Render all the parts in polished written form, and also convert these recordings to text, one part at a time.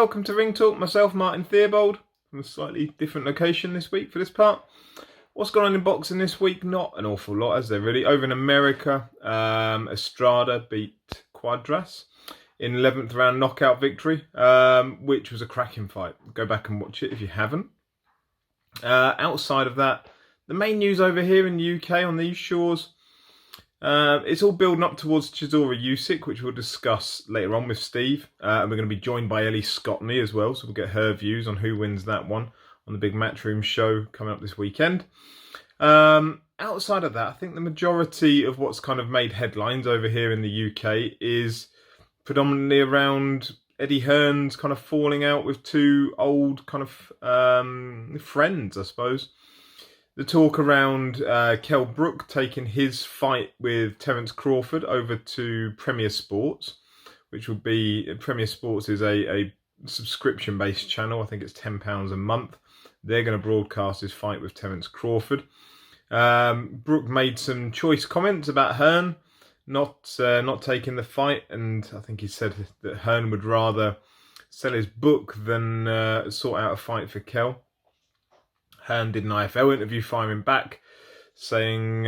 welcome to Ring Talk. Myself, Martin Theobald, from a slightly different location this week for this part. What's going on in boxing this week? Not an awful lot, as there really. Over in America, Estrada beat Quadras in 11th round knockout victory, which was a cracking fight. Go back and watch it if you haven't. Outside of that, the main news over here in the UK on these shores, it's all building up towards Chisora Usyk, which we'll discuss later on with Steve. And we're going to be joined by Ellie Scotney as well, so we'll get her views on who wins that one on the big Matchroom show coming up this weekend. Outside of that, I think the majority of what's kind of made headlines over here in the UK is predominantly around Eddie Hearn's kind of falling out with two old kind of friends, I suppose. The talk around Kell Brook taking his fight with Terence Crawford over to Premier Sports, which would be, Premier Sports is a subscription-based channel. I think it's £10 a month. They're going to broadcast his fight with Terence Crawford. Brook made some choice comments about Hearn not taking the fight, and I think he said that Hearn would rather sell his book than sort out a fight for Kell. Hearn did an IFL interview firing back, saying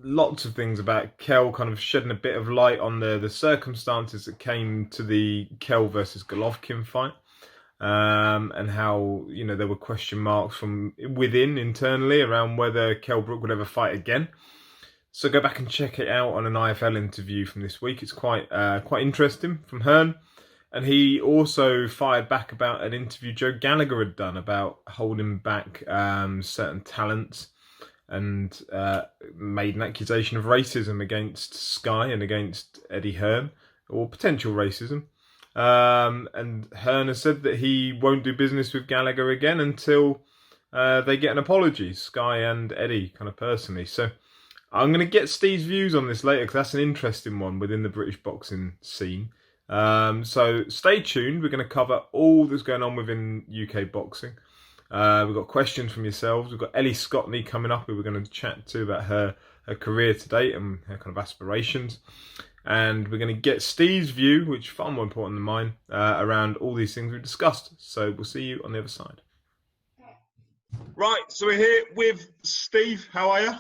lots of things about Kell, kind of shedding a bit of light on the circumstances that came to the Kell versus Golovkin fight, and how, you know, there were question marks from within internally around whether Kell Brook would ever fight again. So go back and check it out on an IFL interview from this week. It's quite interesting from Hearn. And he also fired back about an interview Joe Gallagher had done about holding back certain talents, and made an accusation of racism against Sky and against Eddie Hearn, or potential racism. And Hearn has said that he won't do business with Gallagher again until they get an apology, Sky and Eddie, kind of personally. So I'm going to get Steve's views on this later, because that's an interesting one within the British boxing scene. So stay tuned. We're going to cover all that's going on within UK boxing. We've got questions from yourselves. We've got Ellie Scotney coming up, who we're going to chat to about her career to date and her kind of aspirations. And we're going to get Steve's view, which is far more important than mine, around all these things we've discussed. So we'll see you on the other side. Right, so we're here with Steve. How are you?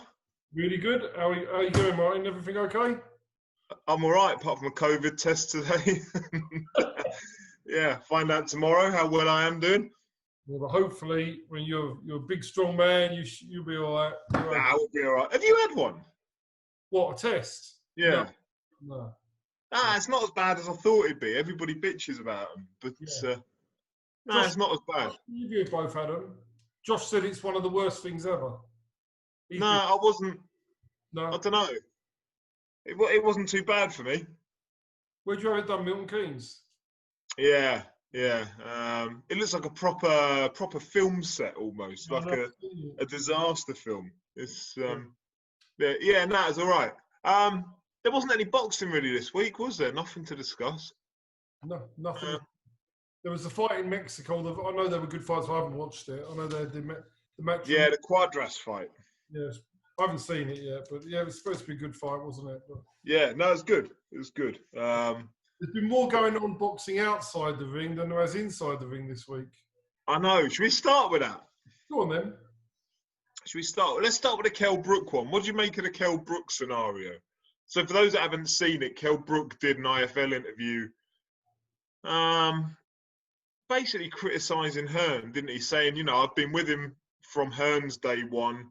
Really good. How are you doing, Martin? Everything okay? I'm all right, apart from a COVID test today. Yeah, find out tomorrow how well I am doing. Well, but hopefully, when you're a big, strong man, you'll be all right. Nah, we'll be all right. Have you had one? What, a test? Yeah. No. It's not as bad as I thought it'd be. Everybody bitches about them, but Josh, it's not as bad. You both had them. Josh said it's one of the worst things ever. I wasn't. No. I don't know. It wasn't too bad for me. Where'd you have it done, Milton Keynes? Yeah. It looks like a proper film set almost, like a disaster film. It's it's all right. There wasn't any boxing really this week, was there? Nothing to discuss. No, nothing. There was a fight in Mexico. I know there were good fights. I haven't watched it. I know they did the match. Yeah, the Quadras fight. Yes, I haven't seen it yet, but yeah, it was supposed to be a good fight, wasn't it? But yeah, no, it was good. It was good. There's been more going on boxing outside the ring than there has inside the ring this week. I know. Should we start with that? Go on then. Should we start? Let's start with the Kell Brook one. What do you make of the Kell Brook scenario? So for those that haven't seen it, Kell Brook did an IFL interview, basically criticising Hearn, didn't he? Saying, you know, I've been with him from Hearn's day one,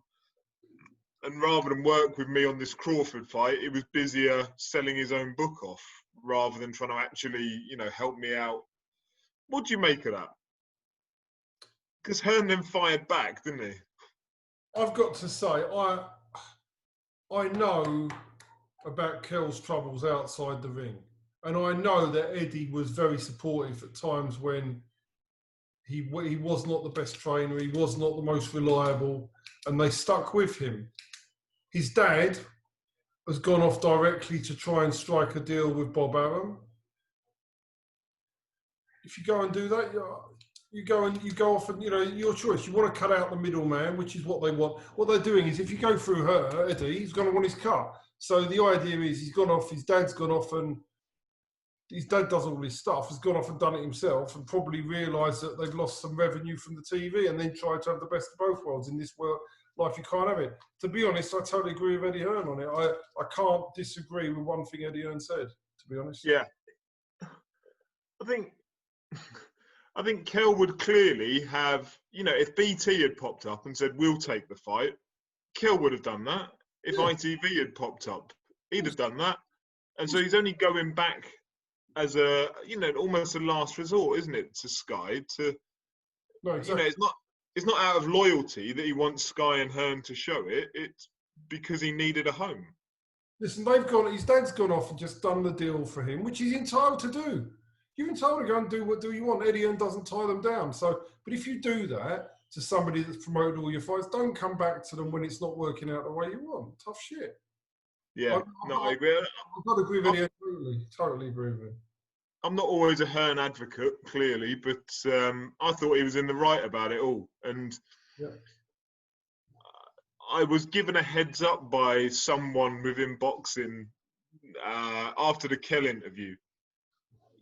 and rather than work with me on this Crawford fight, he was busier selling his own book off rather than trying to actually, you know, help me out. What do you make of that? Because Hearn then fired back, didn't he? I've got to say, I know about Kell's troubles outside the ring, and I know that Eddie was very supportive at times when he was not the best trainer, he was not the most reliable, and they stuck with him. His dad has gone off directly to try and strike a deal with Bob Arum. If you go and do that, you go off and, you know, your choice. You want to cut out the middleman, which is what they want. What they're doing is, if you go through her, Eddie, he's going to want his cut. So the idea is, he's gone off, his dad's gone off and his dad does all this stuff, has gone off and done it himself, and probably realised that they've lost some revenue from the TV, and then tried to have the best of both worlds. In this world, life, you can't have it. To be honest, I totally agree with Eddie Hearn on it. I can't disagree with one thing Eddie Hearn said, to be honest. Yeah. I think Kel would clearly have, if BT had popped up and said, we'll take the fight, Kel would have done that. If ITV had popped up, he'd have done that. And so he's only going back as almost a last resort, isn't it, to Sky? No, exactly. It's not out of loyalty that he wants Sky and Hearn to show it. It's because he needed a home. Listen, his dad's gone off and just done the deal for him, which he's entitled to do. You're entitled to go and do what you want. Eddie Hearn doesn't tie them down. So, but if you do that to somebody that's promoted all your fights, don't come back to them when it's not working out the way you want. Tough shit. Yeah, I agree. I've got to agree with Eddie Hearn. Totally agree with him. I'm not always a Hearn advocate, clearly, but I thought he was in the right about it all. And I was given a heads up by someone within boxing after the Kell interview,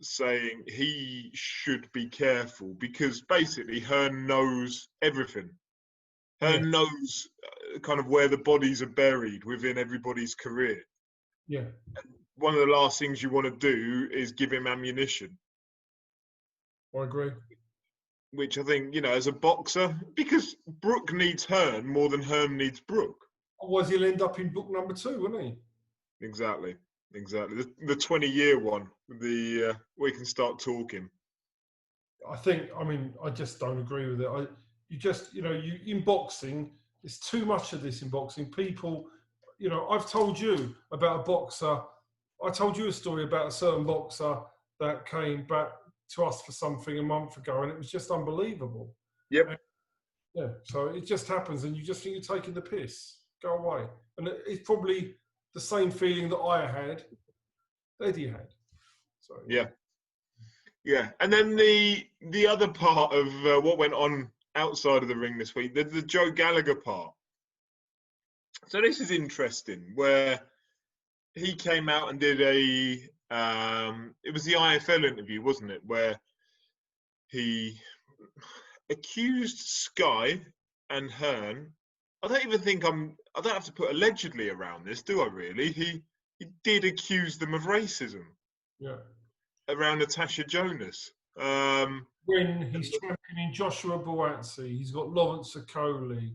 saying he should be careful because basically Hearn knows everything. Hearn knows kind of where the bodies are buried within everybody's career. Yeah. One of the last things you want to do is give him ammunition. I agree. Which I think, as a boxer, because Brook needs Hearn more than Hearn needs Brook. Otherwise, he'll end up in book number 2, won't he? Exactly. The 20-year one, we can start talking. I just don't agree with it. In boxing, there's too much of this in boxing. People, I've told you about a boxer. I told you a story about a certain boxer that came back to us for something a month ago, and it was just unbelievable. Yep. Yeah, so it just happens, and you just think you're taking the piss. Go away. And it's probably the same feeling that I had, Eddie had. So yeah. And then the other part of what went on outside of the ring this week, the Joe Gallagher part. So this is interesting, where he came out and did it was the IFL interview, wasn't it, where he accused Sky and Hearn. I don't have to put allegedly around this, do I really? He did accuse them of racism. Yeah. Around Natasha Jonas. When he's championing Joshua Buatsi, he's got Lawrence Okoli.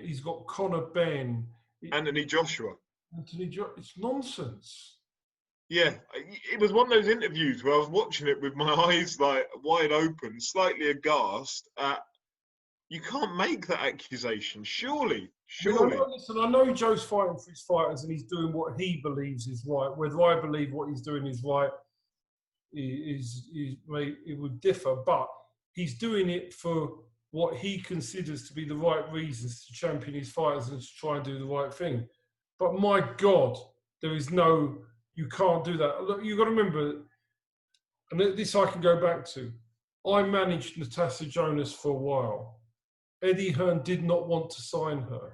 He's got Conor Benn. Anthony Joshua. It's nonsense. Yeah, it was one of those interviews where I was watching it with my eyes like wide open, slightly aghast at, you can't make that accusation, surely. I know Joe's fighting for his fighters and he's doing what he believes is right. Whether I believe what he's doing is right, it would differ, but he's doing it for what he considers to be the right reasons to champion his fighters and to try and do the right thing. But my God, you can't do that. Look, you've got to remember, and this I can go back to, I managed Natasha Jonas for a while. Eddie Hearn did not want to sign her.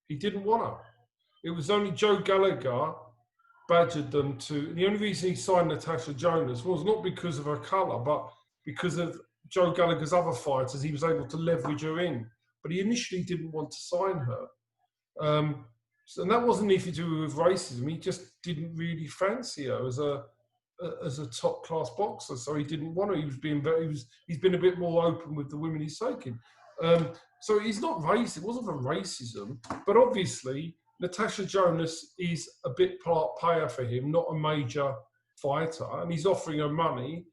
He didn't want her. It was only Joe Gallagher badgered them to. The only reason he signed Natasha Jonas was not because of her colour, but because of Joe Gallagher's other fighters. He was able to leverage her in. But he initially didn't want to sign her. And that wasn't anything to do with racism. He just didn't really fancy her as a top class boxer. So he didn't want her. He's been a bit more open with the women he's taken. So he's not racist. It wasn't for racism, but obviously Natasha Jonas is a bit part payer for him, not a major fighter, and he's offering her money.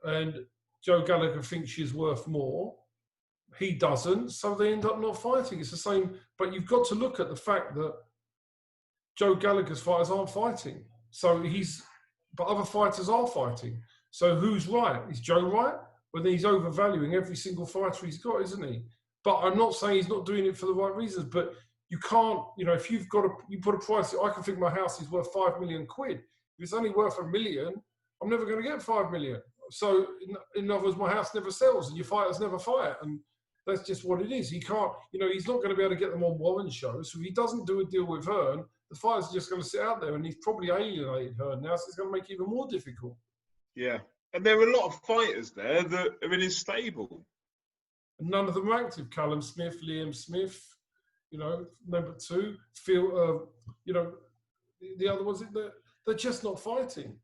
And Joe Gallagher thinks she's worth more. He doesn't, so they end up not fighting. It's the same, but you've got to look at the fact that Joe Gallagher's fighters aren't fighting. But other fighters are fighting. So who's right? Is Joe right? Well, then he's overvaluing every single fighter he's got, isn't he? But I'm not saying he's not doing it for the right reasons, but you can't, if you put a price, I can think my house is worth 5 million quid. If it's only worth $1 million, I'm never going to get 5 million. So in other words, my house never sells and your fighters never fight. And that's just what it is. He can't, he's not going to be able to get them on Warren shows. So if he doesn't do a deal with Hearn, the fighters are just going to sit out there, and he's probably alienated her now, so it's going to make it even more difficult. Yeah. And there are a lot of fighters there that are in his stable. And none of them are active. Callum Smith, Liam Smith, number 2. Phil, the other ones, they're just not fighting.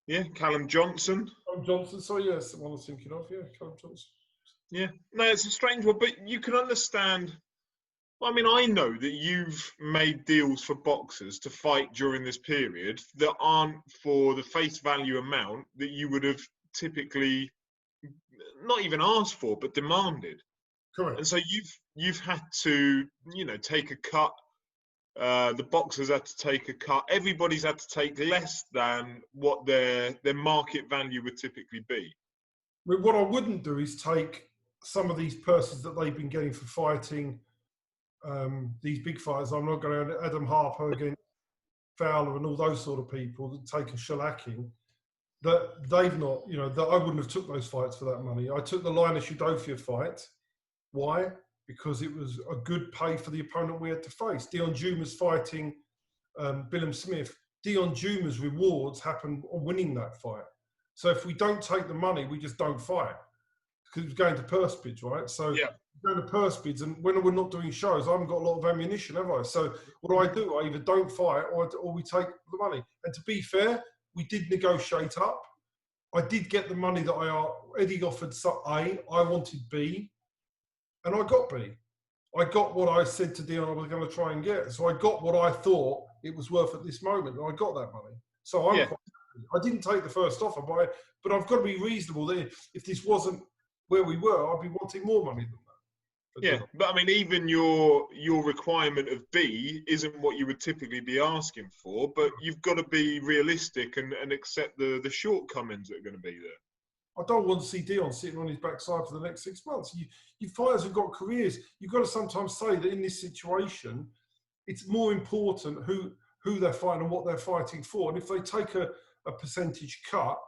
Yeah, Callum Johnson. Callum Johnson, sorry, yes, the one I was thinking of, yeah, Callum Johnson. Yeah, no, it's a strange one, but you can understand. I mean, I know that you've made deals for boxers to fight during this period that aren't for the face value amount that you would have typically not even asked for, but demanded. Correct. And so you've had to, take a cut. The boxers had to take a cut. Everybody's had to take less than what their market value would typically be. What I wouldn't do is take some of these purses that they've been getting for fighting these big fighters. I'm not going to Adam Harper against Fowler and all those sort of people that take a shellacking. That they've not, that I wouldn't have took those fights for that money. I took the Linus Udofia fight. Why? Because it was a good pay for the opponent we had to face. Dion Juma's fighting Billam Smith. Dion Juma's rewards happen on winning that fight. So if we don't take the money, we just don't fight. Because it's going to purse bids, right? So yeah. Going to purse bids, and when we're not doing shows, I haven't got a lot of ammunition, have I? So what do? I either don't fight or we take the money. And to be fair, we did negotiate up. I did get the money that Eddie offered A, I wanted B, and I got B. I got what I said to Dion I was going to try and get. So I got what I thought it was worth at this moment, and I got that money. So I'm quite happy. I didn't take the first offer, but I've got to be reasonable that if this wasn't where we were, I'd be wanting more money than that. Yeah, but I mean, even your requirement of B isn't what you would typically be asking for, but you've got to be realistic and accept the shortcomings that are going to be there. I don't want to see Dion sitting on his backside for the next 6 months. You fighters have got careers. You've got to sometimes say that in this situation, it's more important who they're fighting and what they're fighting for. And if they take a percentage cut,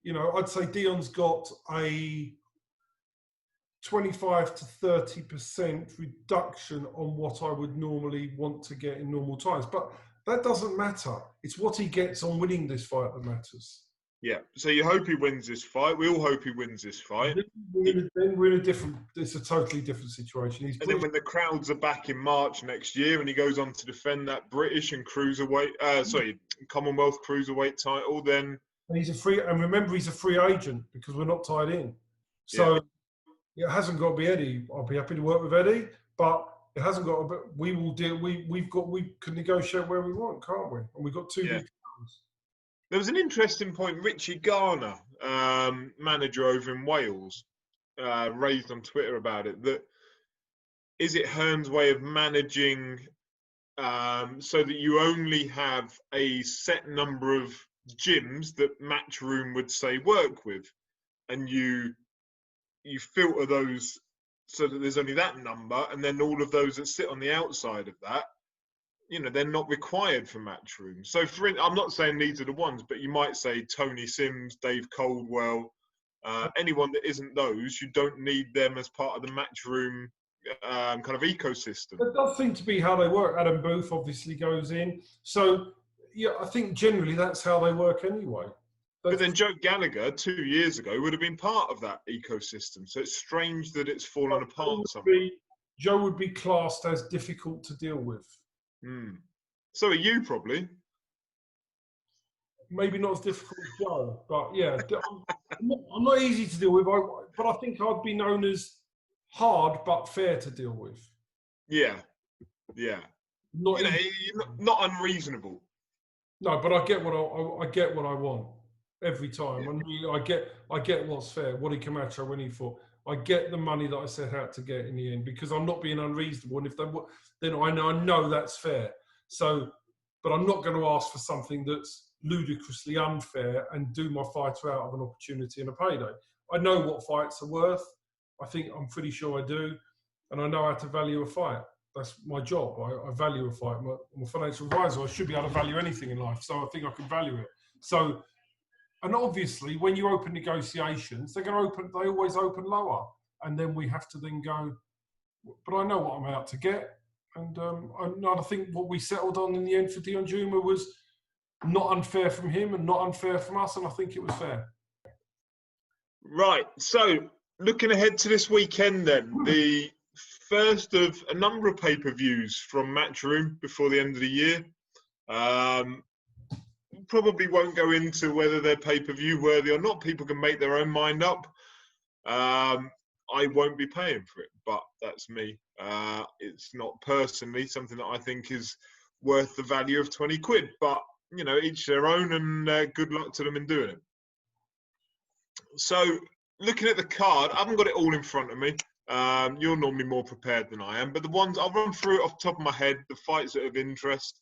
I'd say Dion's got a 25 to 30% reduction on what I would normally want to get in normal times. But that doesn't matter. It's what he gets on winning this fight that matters. Yeah. So you hope he wins this fight. We all hope he wins this fight. Then we're in it's a totally different situation. Then when the crowds are back in March next year and he goes on to defend that British and Commonwealth cruiserweight title, then... And remember, he's a free agent because we're not tied in. So... Yeah. It hasn't got to be Eddie. I'll be happy to work with Eddie, but it hasn't got to be. We will deal. We can negotiate where we want, can't we? And we've got 2 big times. There was an interesting point. Richie Garner, manager over in Wales, raised on Twitter about it. That is it Hearn's way of managing so that you only have a set number of gyms that Matchroom would say work with, and you filter those so that there's only that number, and then all of those that sit on the outside of that, they're not required for Matchroom. So I'm not saying these are the ones, but you might say Tony Sims, Dave Coldwell, anyone that isn't those, you don't need them as part of the Matchroom kind of ecosystem. That does seem to be how they work. Adam Booth obviously goes in. So, yeah, I think generally that's how they work anyway. But then Joe Gallagher 2 years ago would have been part of that ecosystem. So it's strange that it's fallen apart somewhat. Joe would be classed as difficult to deal with. So are you probably? Maybe not as difficult as Joe, but yeah, I'm not easy to deal with. But I think I'd be known as hard but fair to deal with. Yeah. Not unreasonable. No, but I get what I want. Every time, I get what's fair. Wadi Camacho when he fought, I get the money that I set out to get in the end because I'm not being unreasonable. And if then I know that's fair. So, but I'm not going to ask for something that's ludicrously unfair and do my fighter out of an opportunity and a payday. I know what fights are worth. I'm pretty sure I do, and I know how to value a fight. That's my job. I value a fight. I'm a financial advisor. I should be able to value anything in life. So I think I can value it. So. And obviously, when you open negotiations, they always open lower. And then we have to then go, but I know what I'm out to get. And I think what we settled on in the end for Dion Juma was not unfair from him and not unfair from us, and I think it was fair. Right, so looking ahead to this weekend then, the first of a number of pay-per-views from Matchroom before the end of the year. Probably won't go into whether they're pay-per-view worthy or not. People can make their own mind up. I won't be paying for it, but that's me. It's not personally something that I think is worth the value of 20 quid, but, you know, each their own, and good luck to them in doing it. So, looking at the card, I haven't got it all in front of me. You're normally more prepared than I am, but the ones I'll run through it off the top of my head, the fights that are of interest,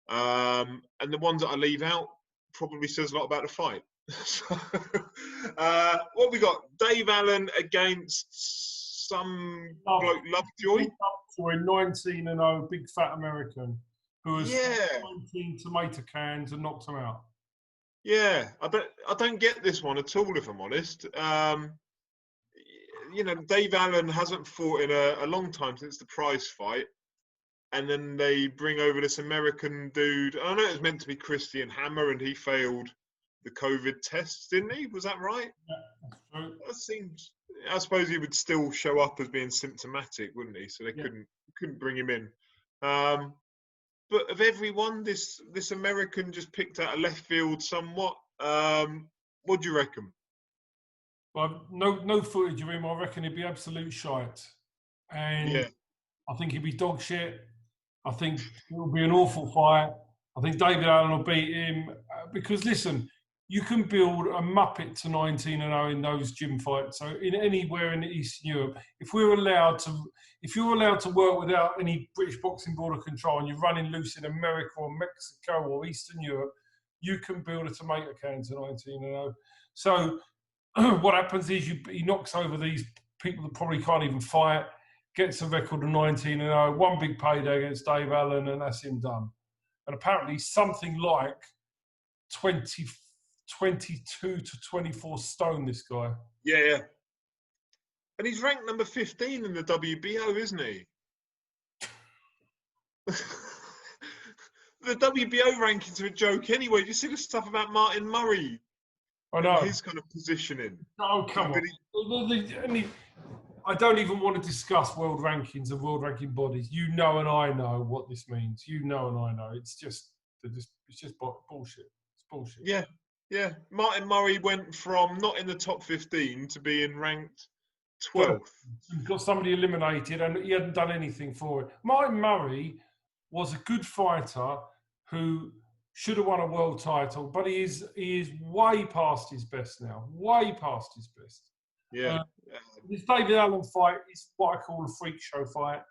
and the ones that I leave out probably says a lot about the fight. So, what we got? Dave Allen against some bloke, Lovejoy. Lovejoy, 19-0, big fat American, who has 19 tomato cans and knocked him out. Yeah, I don't get this one at all, if I'm honest. You know, Dave Allen hasn't fought in a long time since the Price fight. And then they bring over this American dude. I know it was meant to be Christian Hammer, and he failed the COVID tests, didn't he? Was that right? Yeah, that's true. That seems. I suppose he would still show up as being symptomatic, wouldn't he? So they couldn't bring him in. But of everyone, this American just picked out of left field somewhat. What do you reckon? Well, no footage of him. I reckon he'd be absolute shite, and I think he'd be dog shit. I think it'll be an awful fight. I think David Allen will beat him because, listen, you can build a muppet to 19-0 in those gym fights. So in anywhere in Eastern Europe, if you're allowed to work without any British Boxing Board of control, and you're running loose in America or Mexico or Eastern Europe, you can build a tomato can to 19-0. So what happens is he knocks over these people that probably can't even fight, gets a record of 19-0, one big payday against Dave Allen, and that's him done. And apparently something like 22 to 24 stone, this guy. Yeah. And he's ranked number 15 in the WBO, isn't he? The WBO rankings are a joke anyway. Do you see the stuff about Martin Murray? I know. His kind of positioning. Oh, come on. I don't even want to discuss world rankings and world ranking bodies. You know and I know what this means. You know and I know. It's just bullshit. It's bullshit. Yeah. Martin Murray went from not in the top 15 to being ranked 12th. He's got somebody eliminated and he hadn't done anything for it. Martin Murray was a good fighter who should have won a world title, but he is way past his best now. Way past his best. Yeah. This David Allen fight is what I call a freak show fight.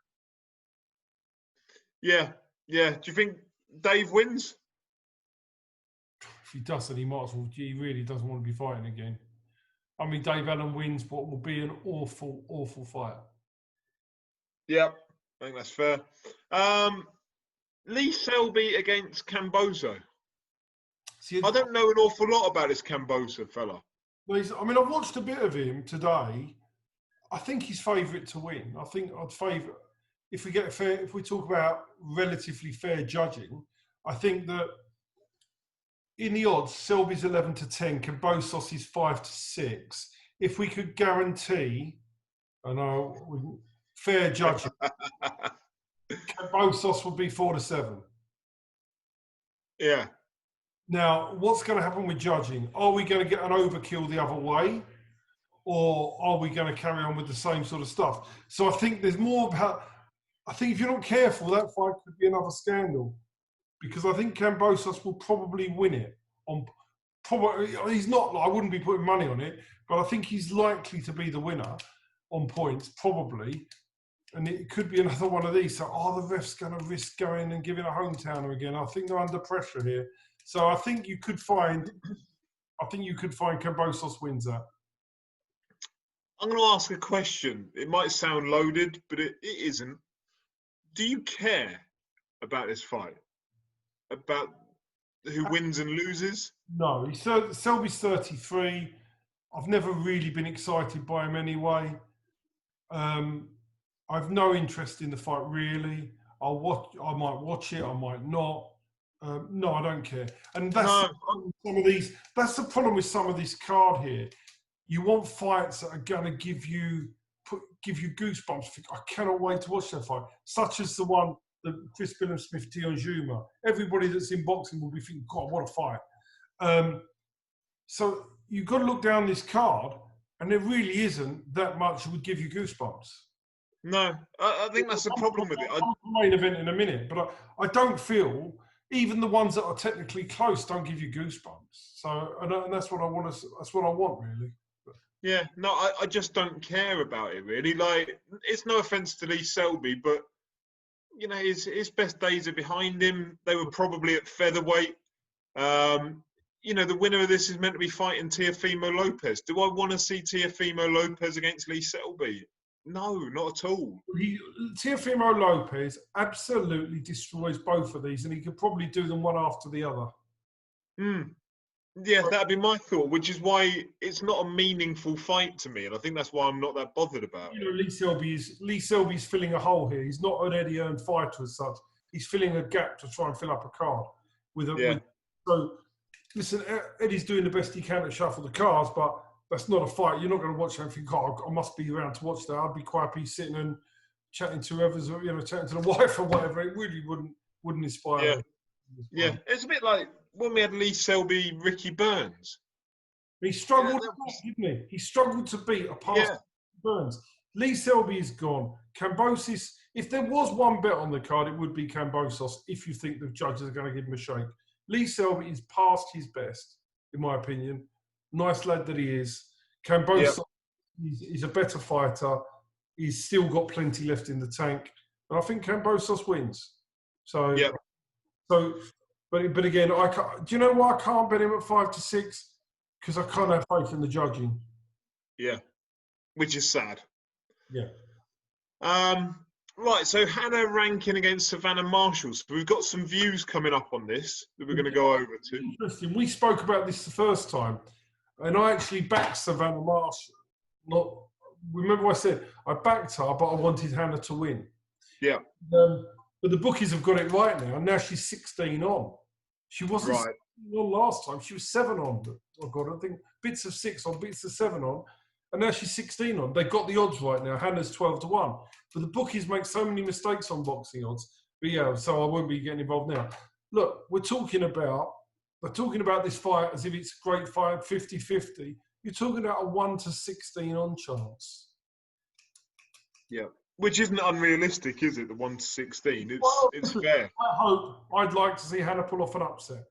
Yeah. Do you think Dave wins? If he doesn't, he might as well. He really doesn't want to be fighting again. I mean, Dave Allen wins what will be an awful, awful fight. Yep, I think that's fair. Lee Selby against Camboso. I don't know an awful lot about this Camboso fella. Well, I've watched a bit of him today. I think he's favourite to win. I think I'd favour if we talk about relatively fair judging. I think that in the odds, Selby's 11 to 10, Cambosos is 5 to 6. If we could guarantee, fair judging, Cambosos would be 4 to 7. Yeah. Now, what's going to happen with judging? Are we going to get an overkill the other way? Or are we going to carry on with the same sort of stuff? So I think there's more about... I think if you're not careful, that fight could be another scandal. Because I think Cambosos will probably win it. He's not... I wouldn't be putting money on it, but I think he's likely to be the winner on points, probably. And it could be another one of these. So are the refs going to risk going and giving a hometowner again? I think they're under pressure here. So I think you could find Cambosos wins that. I'm going to ask a question. It might sound loaded, but it isn't. Do you care about this fight? About who wins and loses? No. Selby's 33. I've never really been excited by him anyway. I I've no interest in the fight really. I might watch it. I might not. No, I don't care. And that's some of these. That's the problem with some of this card here. You want fights that are going to give you goosebumps. I cannot wait to watch that fight. Such as the one that Chris Billam-Smith, Dion Juma. Everybody that's in boxing will be thinking, God, what a fight. So you've got to look down this card, and there really isn't that much that would give you goosebumps. No, I think that's the problem with it. I'll the main event in a minute, but I don't feel even the ones that are technically close don't give you goosebumps. So, and that's what I want. That's what I want, really. Yeah, no, I just don't care about it really. Like, it's no offense to Lee Selby, but you know, his best days are behind him. They were probably at featherweight. You know, the winner of this is meant to be fighting Teofimo Lopez. Do I want to see Teofimo Lopez against Lee Selby? No, not at all. Teofimo Lopez absolutely destroys both of these, and he could probably do them one after the other. Yeah, that'd be my thought, which is why it's not a meaningful fight to me, and I think that's why I'm not that bothered about it. You know, Lee Selby's filling a hole here. He's not an Eddie Hearn fighter as such. He's filling a gap to try and fill up a card. So, listen, Eddie's doing the best he can to shuffle the cards, but that's not a fight. You're not going to watch that and think, oh, I must be around to watch that. I'd be quite happy sitting and chatting to whoever's, chatting to the wife or whatever. It really wouldn't inspire me. Yeah, it's a bit like when we had Lee Selby, Ricky Burns. He struggled, didn't he? He struggled to beat a past Burns. Lee Selby is gone. Kambosos, if there was one bet on the card, it would be Kambosos, if you think the judges are going to give him a shake. Lee Selby is past his best, in my opinion. Nice lad that he is. Kambosos is a better fighter. He's still got plenty left in the tank. And I think Kambosos wins. So, but again, I can't, do you know why I can't bet him at 5-6? Because I can't have faith in the judging. Yeah, which is sad. Yeah. Right, so Hannah Rankin against Savannah Marshall. So we've got some views coming up on this that we're going to go over to. Interesting. We spoke about this the first time, and I actually backed Savannah Marshall. Remember I said I backed her, but I wanted Hannah to win. Yeah. But the bookies have got it right now, and now she's 16 on. She wasn't 16 on last time. She was 7 on. Oh God, I think bits of 6 on, bits of 7 on. And now she's 16 on. They've got the odds right now. Hannah's 12-1. But the bookies make so many mistakes on boxing odds. But yeah, so I won't be getting involved now. Look, we're talking about this fight as if it's a great fight, 50-50. You're talking about a 1-16 on chance. Yeah. Which isn't unrealistic, is it? The 1-16. It's fair. I'd like to see Hannah pull off an upset.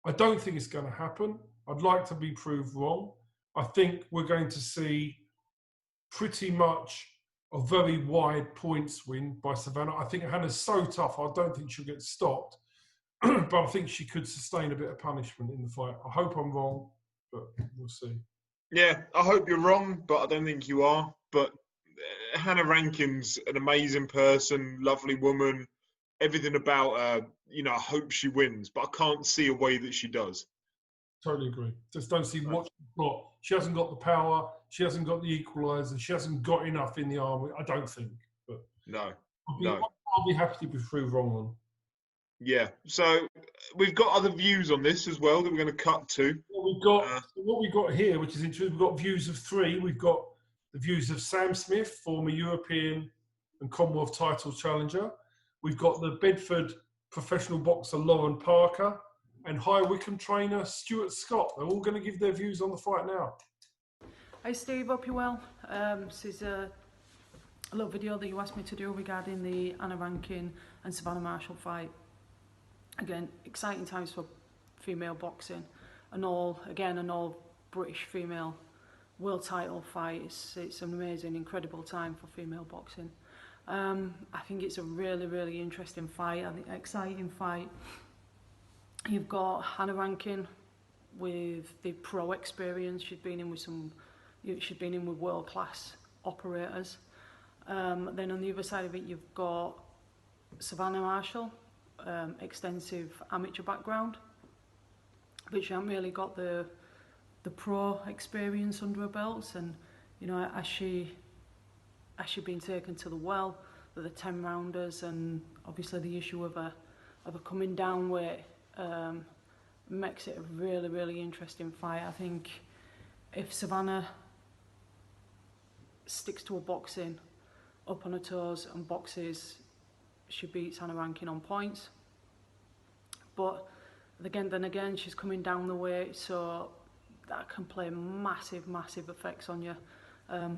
I don't think it's going to happen. I'd like to be proved wrong. I think we're going to see pretty much a very wide points win by Savannah. I think Hannah's so tough, I don't think she'll get stopped. But I think she could sustain a bit of punishment in the fight. I hope I'm wrong, but we'll see. Yeah, I hope you're wrong, but I don't think you are. But Hannah Rankin's an amazing person, lovely woman, everything about her. I hope she wins, but I can't see a way that she does. Totally agree. Just don't see what she's got. She hasn't got the power. She hasn't got the equaliser. She hasn't got enough in the arm. I don't think. But I'll be happy to be proved wrong on. Yeah. So we've got other views on this as well that we're going to cut to. What we've got here, which is interesting, we've got views of 3. We've got the views of Sam Smith, former European and Commonwealth title challenger. We've got the Bedford professional boxer Lauren Parker and High Wycombe trainer Stuart Scott. They're all going to give their views on the fight now. Hi Steve, hope you're well. This is a little video that you asked me to do regarding the Hannah Rankin and Savannah Marshall fight. Again, exciting times for female boxing. An all British female world title fight. It's an amazing, incredible time for female boxing. I think it's a really, really interesting fight. I think exciting fight. You've got Hannah Rankin with the pro experience. She's been in with world-class operators. Then on the other side of it, you've got Savannah Marshall, extensive amateur background, but she hasn't really got the pro experience under her belts. And as she has she been taken to the well, the 10 rounders, and obviously the issue of a coming down weight makes it a really, really interesting fight. I think if Savannah sticks to her boxing, up on her toes and boxes, she beats Hannah Rankin on points. But then again, she's coming down the weight, so that can play massive, massive effects on you.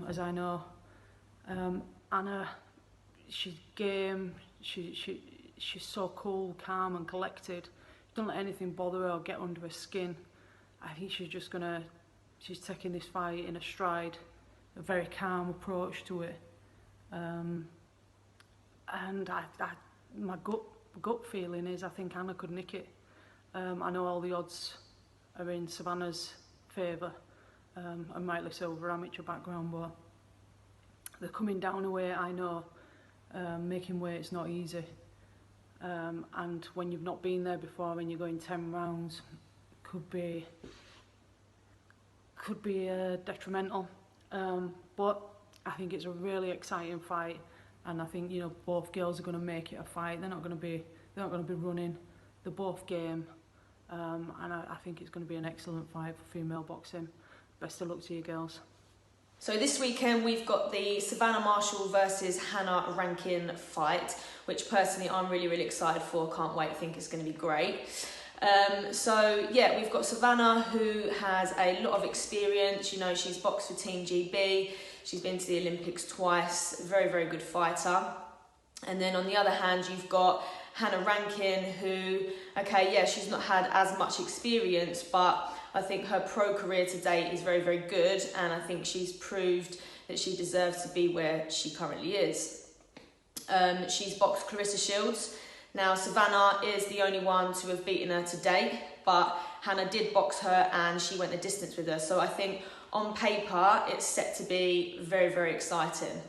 As I know, Anna, she's game. She's so cool, calm, and collected. Don't let anything bother her or get under her skin. I think she's taking this fight in a stride, a very calm approach to it. And my gut feeling is I think Anna could nick it. I know all the odds are in Savannah's favour, and rightly so over amateur background, but they're coming down a weight. I know making weight's not easy, and when you've not been there before and you're going 10 rounds, could be detrimental. But I think it's a really exciting fight, and I think both girls are going to make it a fight. They're not going to be running. They're both game, and I think it's going to be an excellent fight for female boxing. Best of luck to you girls. So this weekend we've got the Savannah Marshall versus Hannah Rankin fight, which personally I'm really, really excited for. Can't wait. I think it's going to be great. So yeah, we've got Savannah, who has a lot of experience. She's boxed for Team GB. She's been to the Olympics twice. Very, very good fighter. And then on the other hand, you've got Hannah Rankin, who, she's not had as much experience, but I think her pro career to date is very, very good, and I think she's proved that she deserves to be where she currently is. She's boxed Clarissa Shields. Now, Savannah is the only one to have beaten her to date, but Hannah did box her and she went the distance with her. So I think on paper, it's set to be very, very exciting.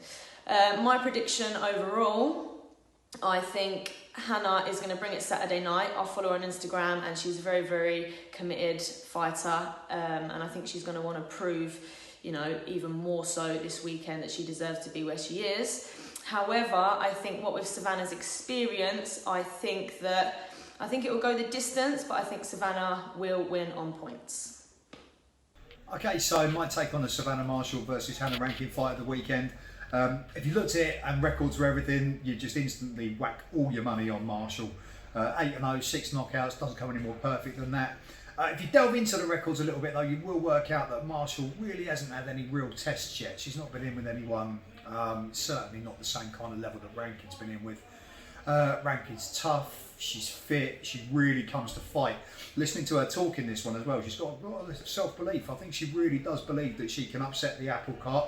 My prediction overall, I think Hannah is going to bring it Saturday night. I'll follow her on Instagram, and she's a very, very committed fighter. And I think she's going to want to prove, even more so this weekend, that she deserves to be where she is. However, I think what with Savannah's experience, I think it will go the distance, but I think Savannah will win on points. Okay, so my take on the Savannah Marshall versus Hannah Rankin fight of the weekend. If you looked at it and records were everything, you just instantly whack all your money on Marshall. 8-0, 6 knockouts, doesn't come any more perfect than that. If you delve into the records a little bit though, you will work out that Marshall really hasn't had any real tests yet. She's not been in with anyone, certainly not the same kind of level that Rankin's been in with. Rankin's tough, she's fit, she really comes to fight. Listening to her talk in this one as well, she's got a lot of self-belief. I think she really does believe that she can upset the apple cart.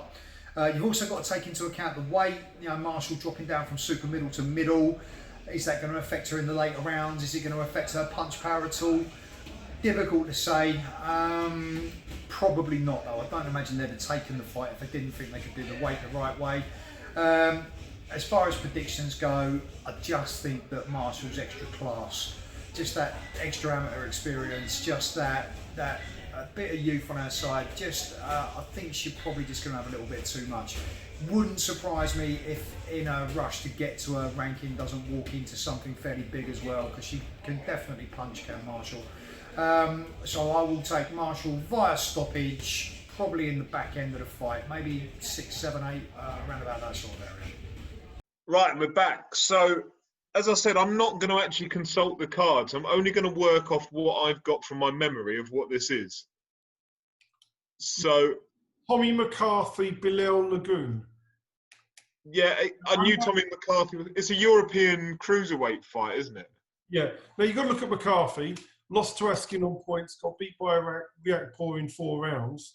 You've also got to take into account the weight. Marshall dropping down from super middle to middle. Is that going to affect her in the later rounds? Is it going to affect her punch power at all? Difficult to say. Probably not though. I don't imagine they'd have taken the fight if they didn't think they could do the weight the right way. As far as predictions go, I just think that Marshall's extra class, just that extra amateur experience, just that a bit of youth on her side, I think she's probably just going to have a little bit too much. Wouldn't surprise me if in a rush to get to her, Rankin doesn't walk into something fairly big as well, because she can definitely punch Marshall. So I will take Marshall via stoppage, probably in the back end of the fight, maybe 6, 7, 8, around about that sort of area. Right, we're back. So, as I said, I'm not going to actually consult the cards. I'm only going to work off what I've got from my memory of what this is. So, Tommy McCarthy, Bilal Lagoon. Yeah, I knew Tommy McCarthy. It's a European cruiserweight fight, isn't it? Yeah. Now you've got to look at McCarthy. Lost to Askin on points. Got beat by Riakporhe in 4 rounds.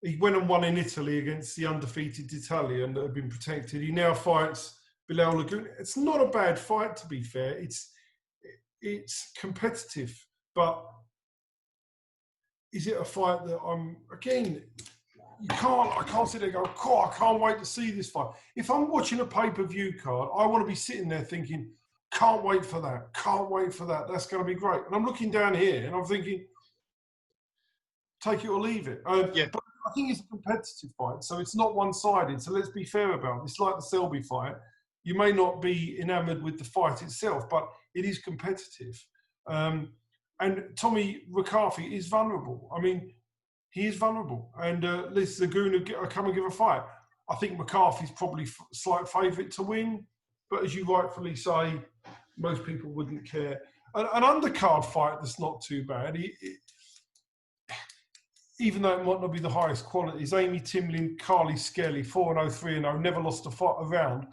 He went and won in Italy against the undefeated Italian that had been protected. He now fights Bilal Lagoon. It's not a bad fight, to be fair. It's competitive, but is it a fight that I can't sit there and go, God, I can't wait to see this fight. If I'm watching a pay-per-view card, I want to be sitting there thinking, can't wait for that. That's going to be great. And I'm looking down here and I'm thinking, take it or leave it. Yeah. But I think it's a competitive fight, so it's not one-sided. So let's be fair about it. It's like the Selby fight. You may not be enamoured with the fight itself, but it is competitive. And Tommy McCarthy is vulnerable. I mean, he is vulnerable. And Liz Zaguna come and give a fight. I think McCarthy's probably slight favourite to win, but as you rightfully say, most people wouldn't care. An undercard fight that's not too bad, even though it might not be the highest quality, is Amy Timlin, Carly Skelly, 4-0, 3-0, never lost a round.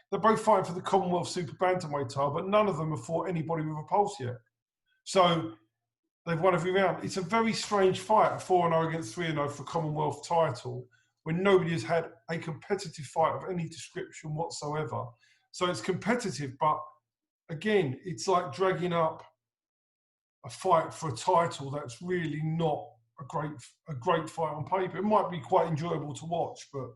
They're both fighting for the Commonwealth Super Bantamweight title, but none of them have fought anybody with a pulse yet. So they've won every round. It's a very strange fight, 4-0 against 3-0 for Commonwealth title, when nobody has had a competitive fight of any description whatsoever. So it's competitive, but again, it's like dragging up a fight for a title that's really not a great fight on paper. It might be quite enjoyable to watch, but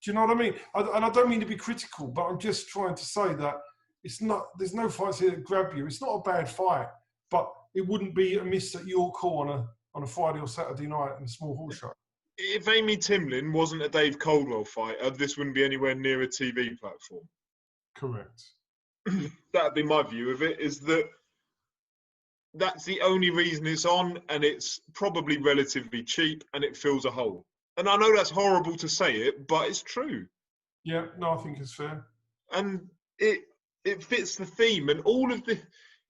do you know what I mean? And I don't mean to be critical, but I'm just trying to say that there's no fights here that grab you. It's not a bad fight, but it wouldn't be amiss at your call on a Friday or Saturday night in a small horse show. If Amy Timlin wasn't a Dave Coldwell fighter, this wouldn't be anywhere near a TV platform. Correct. That'd be my view of it, is that that's the only reason it's on, and it's probably relatively cheap, and it fills a hole. And I know that's horrible to say it, but it's true. Yeah, no, I think it's fair. And it fits the theme. And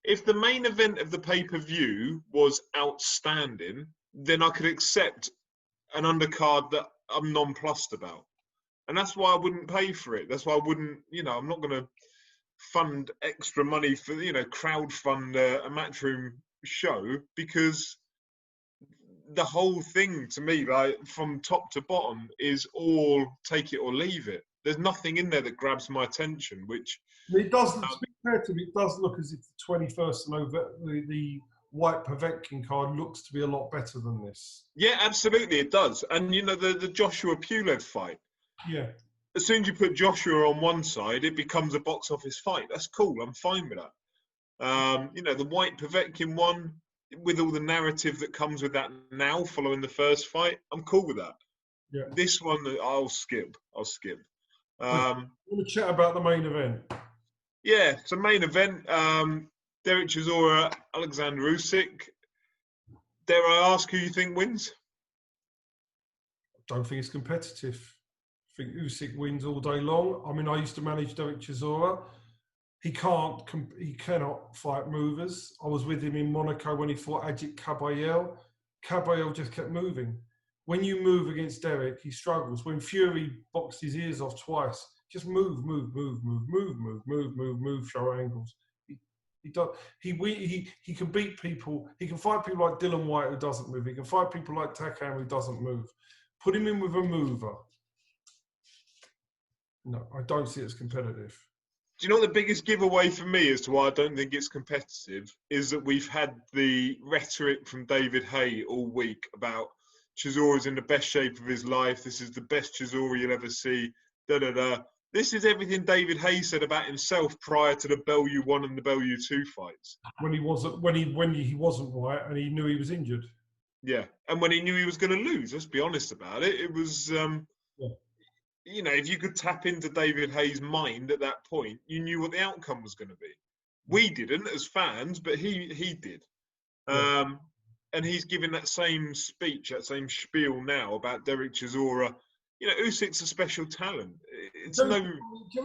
if the main event of the pay-per-view was outstanding, then I could accept an undercard that I'm nonplussed about. And that's why I wouldn't pay for it. That's why I wouldn't, I'm not going to fund extra money for, crowdfund a Matchroom show, because the whole thing to me, like from top to bottom, is all take it or leave it. There's nothing in there that grabs my attention, which... It does, to be fair to me, it does look as if the 21st of November, the White Povetkin card looks to be a lot better than this. Yeah, absolutely, it does. And, the Joshua Pulev fight. Yeah. As soon as you put Joshua on one side, it becomes a box office fight. That's cool. I'm fine with that. The White Povetkin one, with all the narrative that comes with that now, following the first fight, I'm cool with that. Yeah. This one, I'll skip. I want to chat about the main event. Yeah, so main event, Derek Chisora, Alexander Usyk. Dare I ask who you think wins? I don't think it's competitive. I think Usyk wins all day long. I mean, I used to manage Derek Chisora. He cannot fight movers. I was with him in Monaco when he fought Ajit Kabayel. Kabayel just kept moving. When you move against Derek, he struggles. When Fury boxed his ears off twice, just move, show angles. He can beat people. He can fight people like Dylan White, who doesn't move. He can fight people like Takam, who doesn't move. Put him in with a mover. No, I don't see it as competitive. Do you know what the biggest giveaway for me as to why I don't think it's competitive is that we've had the rhetoric from David Hay all week about Chisora's in the best shape of his life. This is the best Chisora you'll ever see. This is everything David Hay said about himself prior to the Bellew 1 and the Bellew 2 fights. When he wasn't right and he knew he was injured. Yeah, and when he knew he was going to lose. Let's be honest about it. It was, if you could tap into David Hay's mind at that point, you knew what the outcome was going to be. We didn't as fans, but he did. Yeah. And he's giving that same speech, that same spiel now about Derek Chisora. Usyk's a special talent. Derek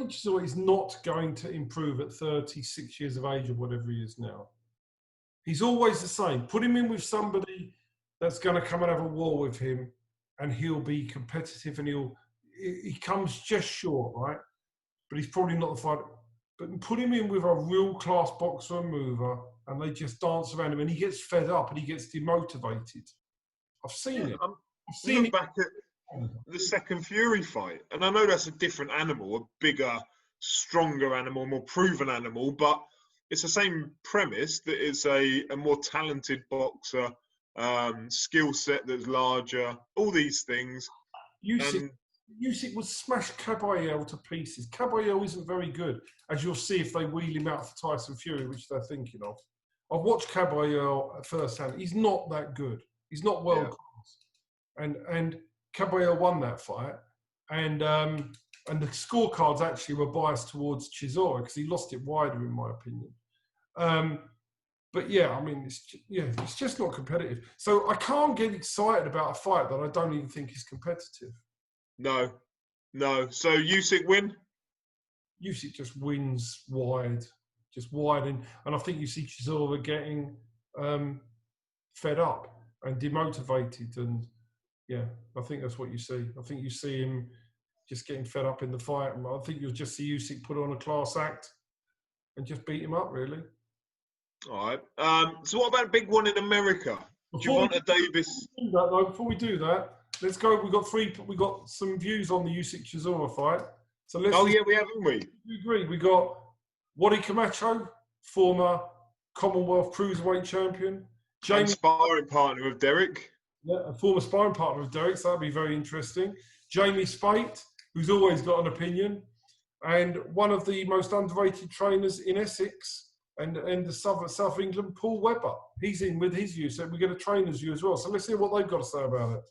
Chisora is not going to improve at 36 years of age or whatever he is now. He's always the same. Put him in with somebody that's going to come and have a war with him, and he'll be competitive, and he comes just short, right? But he's probably not the fighter. But put him in with a real class boxer and mover, and they just dance around him, and he gets fed up and he gets demotivated. I've seen it. I've seen it back at the second Fury fight, and I know that's a different animal, a bigger, stronger animal, more proven animal, but it's the same premise that it's a more talented boxer, skill set that's larger, all these things. Usyk would smash Kabayel to pieces. Kabayel isn't very good, as you'll see if they wheel him out for Tyson Fury, which they're thinking of. I've watched Kabayel firsthand. He's not that good. He's not world class. and Caballero won that fight, and the scorecards actually were biased towards Chisora because he lost it wider, in my opinion. But yeah, I mean, it's just not competitive. So I can't get excited about a fight that I don't even think is competitive. No. So Usyk win? Usyk just wins wide, and I think you see Chisora getting fed up and demotivated, and yeah, I think that's what you see. I think you see him just getting fed up in the fight. I think you'll just see Usyk put on a class act and just beat him up, really. All right. So what about a big one in America? Gervonta Davis. Before we do that, let's go. We got some views on the Usyk Chisora fight. So let's. Oh yeah, we have, haven't we? We agree. We got Wadi Camacho, former Commonwealth Cruiserweight champion, And sparring partner of Derek. Yeah, a former sparring partner of Derek. So that'd be very interesting. Jamie Speight, who's always got an opinion, and one of the most underrated trainers in Essex. And the South England, Paul Webber. He's in with his view, so we get a trainer's view as well. So let's hear what they've got to say about it.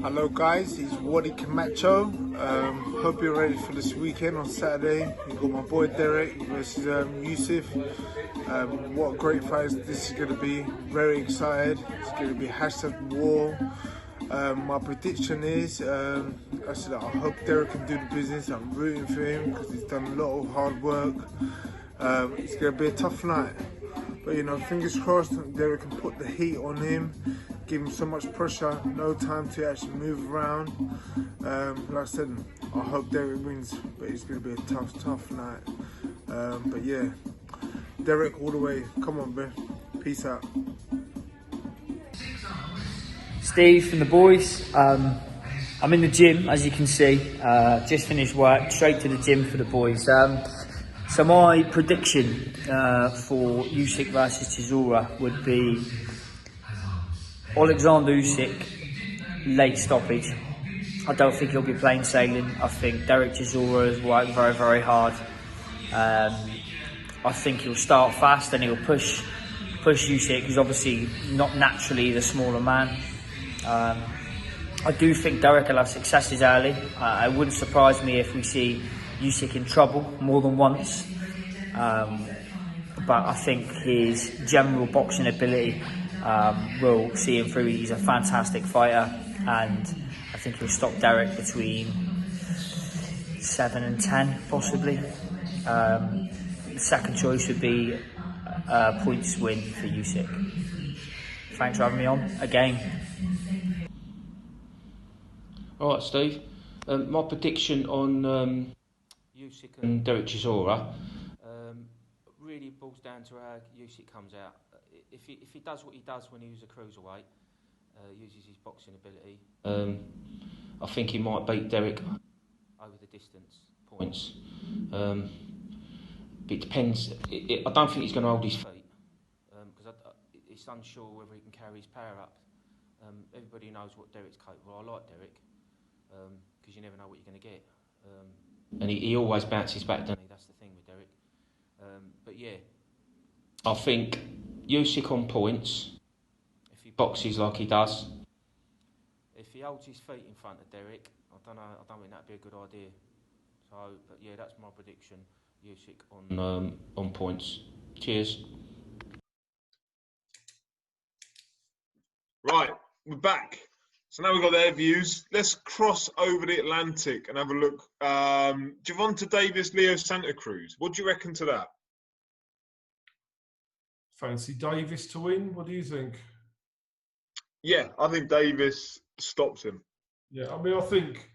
Hello guys, it's Wadi Camacho. Hope you're ready for this weekend on Saturday. We've got my boy Derek versus Usyk. What a great fight this is going to be. Very excited. It's going to be #war. My prediction is, I hope Derek can do the business. I'm rooting for him because he's done a lot of hard work. It's going to be a tough night. But fingers crossed, Derek can put the heat on him, give him so much pressure, no time to actually move around. Like I said, I hope Derek wins, but it's going to be a tough night. But yeah, Derek all the way. Come on, man. Peace out. Steve from the boys. I'm in the gym, as you can see. Just finished work, straight to the gym for the boys. So my prediction for Usyk versus Chisora would be Alexander Usyk, late stoppage. I don't think he'll be plain sailing. I think Derek Chisora has worked very, very hard. I think he'll start fast and he'll push Usyk, who's obviously not naturally the smaller man. I do think Derek will have successes early. It wouldn't surprise me if we see Usyk in trouble more than once. But I think his general boxing ability will see him through. He's a fantastic fighter, and I think he'll stop Derek between 7 and 10, possibly. The second choice would be points win for Usyk. Thanks for having me on again. All right, Steve. My prediction on Usyk and Derek Chisora really boils down to how Usyk comes out. If he does what he does when he was a cruiserweight, uses his boxing ability, I think he might beat Derek over the distance points. But it depends. I don't think he's going to hold his feet because it's unsure whether he can carry his power up. Everybody knows what Derek's capable. I like Derek. Because you never know what you're going to get. And he always bounces back, doesn't he? That's the thing with Derek. But yeah, I think Usyk on points, if he boxes like he does. If he holds his feet in front of Derek, I don't think that'd be a good idea. So, but yeah, that's my prediction. Usyk on points. Cheers. Right, we're back. So now we've got their views. Let's cross over the Atlantic and have a look. Gervonta Davis, Leo Santa Cruz. What do you reckon to that? Fancy Davis to win. What do you think? Yeah, I think Davis stops him. Yeah, I mean, I think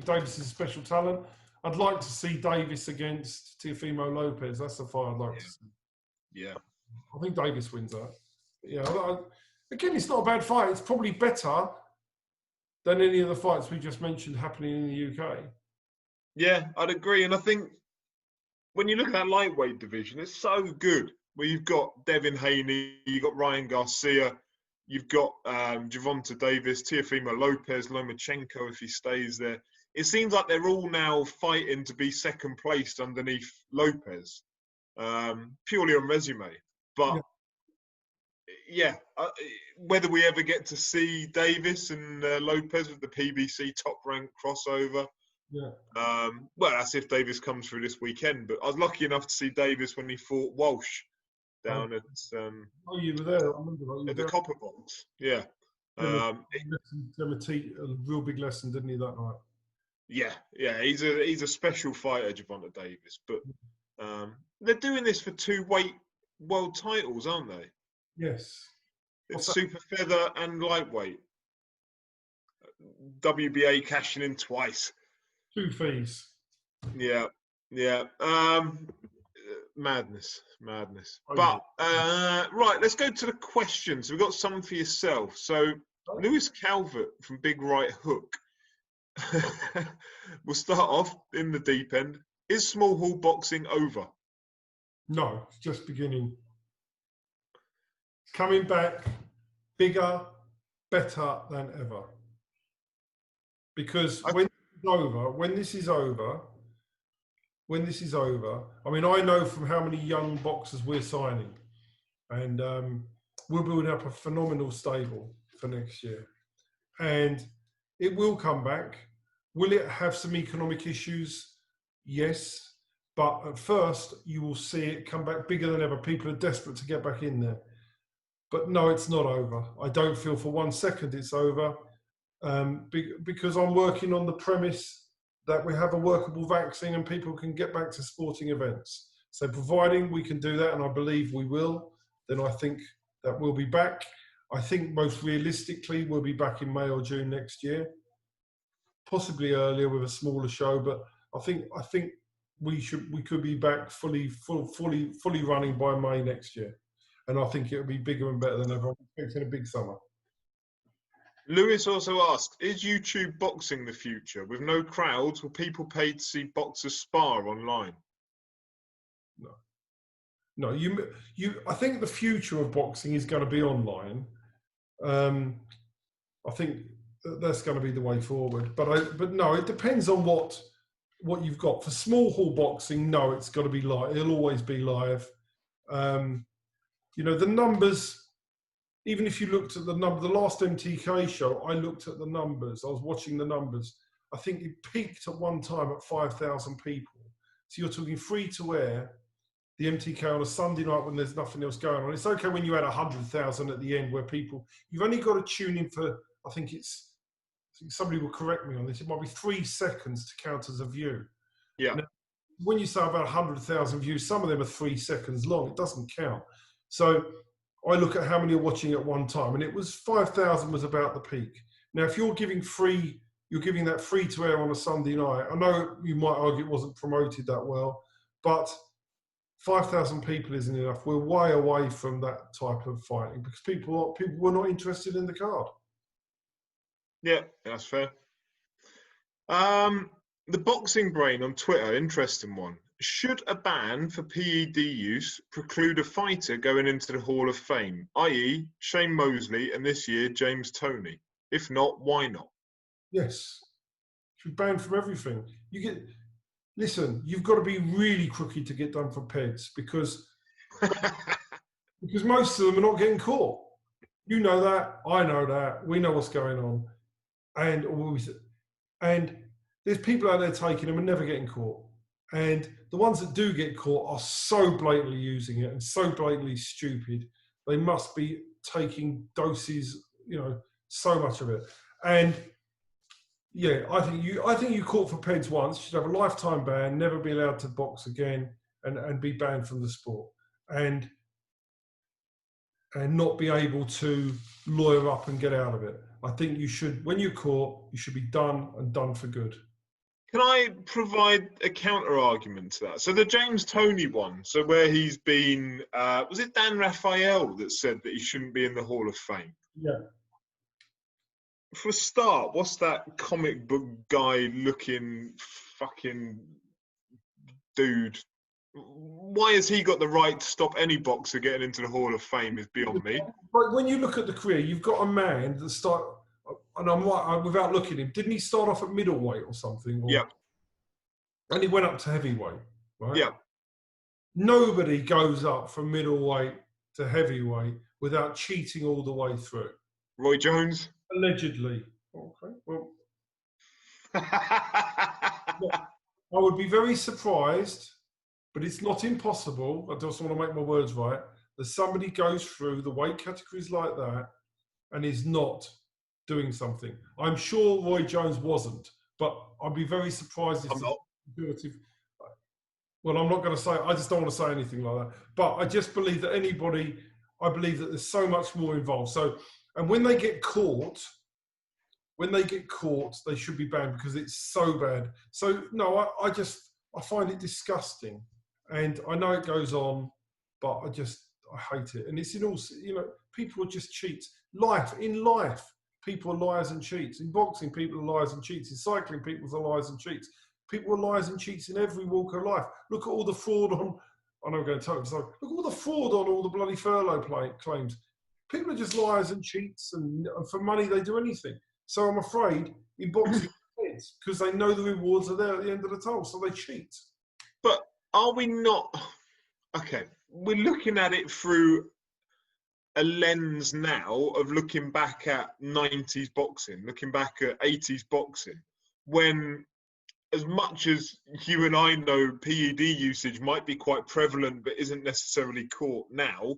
Davis is a special talent. I'd like to see Davis against Teofimo Lopez. That's the fight I'd like to see. Yeah. I think Davis wins that. Yeah, again, it's not a bad fight. It's probably better than any of the fights we just mentioned happening in the UK. Yeah, I'd agree. And I think when you look at that lightweight division, it's so good. Where you've got Devin Haney, you've got Ryan Garcia, you've got Gervonta Davis, Teofimo Lopez, Lomachenko if he stays there. It seems like they're all now fighting to be second place underneath Lopez, purely on resume. But yeah, whether we ever get to see Davis and Lopez with the PBC top rank crossover. Yeah. Well, that's if Davis comes through this weekend. But I was lucky enough to see Davis when he fought Walsh down at oh, you were there. I remember that. at the Copper Box. Yeah. A real big lesson, didn't he, that night? Yeah. He's a special fighter, Gervonta Davis. But they're doing this for 2 weight world titles, aren't they? Yes. It's super feather and lightweight. WBA cashing in twice. 2 fees. Yeah. Madness. Oh, But right, let's go to the questions. We've got some for yourself. So Lewis Calvert from Big Right Hook. We'll start off in the deep end. Is small hall boxing over? No, it's just beginning. It's coming back bigger, better than ever. Because when this is over, I mean, I know from how many young boxers we're signing, and we're building up a phenomenal stable for next year. And it will come back. Will it have some economic issues? Yes. But at first, you will see it come back bigger than ever. People are desperate to get back in there. But no, it's not over. I don't feel for 1 second it's over, because I'm working on the premise that we have a workable vaccine and people can get back to sporting events. So providing we can do that, and I believe we will, then I think that we'll be back. I think most realistically, we'll be back in May or June next year, possibly earlier with a smaller show. But I think we could be back fully running by May next year. And I think it'll be bigger and better than ever. I'm expecting a big summer. Lewis also asked, is YouTube boxing the future? With no crowds, will people pay to see boxers spar online? No. I think the future of boxing is going to be online. I think that's going to be the way forward. But no, it depends on what you've got. For small hall boxing, no, it's got to be live. It'll always be live. The numbers. Even if you looked at the last MTK show, I looked at the numbers. I was watching the numbers. I think it peaked at one time at 5,000 people. So you're talking free to air, the MTK on a Sunday night when there's nothing else going on. It's okay when you had 100,000 at the end where you've only got to tune in for, I think somebody will correct me on this, it might be 3 seconds to count as a view. Yeah. Now, when you say about 100,000 views, some of them are 3 seconds long. It doesn't count. So I look at how many are watching at one time, and it was 5,000 was about the peak. Now, if you're giving that free to air on a Sunday night, I know you might argue it wasn't promoted that well, but 5,000 people isn't enough. We're way away from that type of fighting because people were not interested in the card. Yeah, that's fair. The Boxing Brain on Twitter, interesting one. Should a ban for PED use preclude a fighter going into the Hall of Fame, i.e. Shane Mosley and this year James Toney? If not, why not? Yes. Should be banned from everything. You've got to be really crooked to get done for PEDs because most of them are not getting caught. You know that, I know that, we know what's going on. And there's people out there taking them and never getting caught. And the ones that do get caught are so blatantly using it and so blatantly stupid. They must be taking doses, so much of it. And yeah, I think you caught for PEDs once, you should have a lifetime ban, never be allowed to box again, and be banned from the sport. And not be able to lawyer up and get out of it. I think you should, when you're caught, you should be done and done for good. Can I provide a counter argument to that? So the James Toney one, so where he's been, was it Dan Raphael that said that he shouldn't be in the Hall of Fame? Yeah. For a start, what's that comic book guy looking fucking dude? Why has he got the right to stop any boxer getting into the Hall of Fame is beyond me. But when you look at the career, you've got a man that and I'm right, without looking at him, didn't he start off at middleweight or something? Yeah. And he went up to heavyweight, right? Yeah. Nobody goes up from middleweight to heavyweight without cheating all the way through. Roy Jones? Allegedly. Okay, well, I would be very surprised, but it's not impossible. I just want to make my words right. That somebody goes through the weight categories like that and is not doing something. I'm sure Roy Jones wasn't, but I'd be very surprised if I'm not. Well, I'm not going to say. I just don't want to say anything like that. But I just believe that anybody. I believe that there's so much more involved. So, and when they get caught, they should be banned because it's so bad. So no, I find it disgusting, and I know it goes on, but I hate it. And it's in all, people are just cheats. In life, people are liars and cheats. In boxing, people are liars and cheats. In cycling, people are liars and cheats. People are liars and cheats in every walk of life. Look at all the fraud on. I know I'm going to tell you. So look at all the fraud on all the bloody furlough claims. People are just liars and cheats, and for money they do anything. So I'm afraid in boxing, because they know the rewards are there at the end of the tunnel, so they cheat. But are we not? Okay, we're looking at it through a lens now of looking back at 90s boxing, looking back at 80s boxing, when as much as you and I know PED usage might be quite prevalent but isn't necessarily caught now,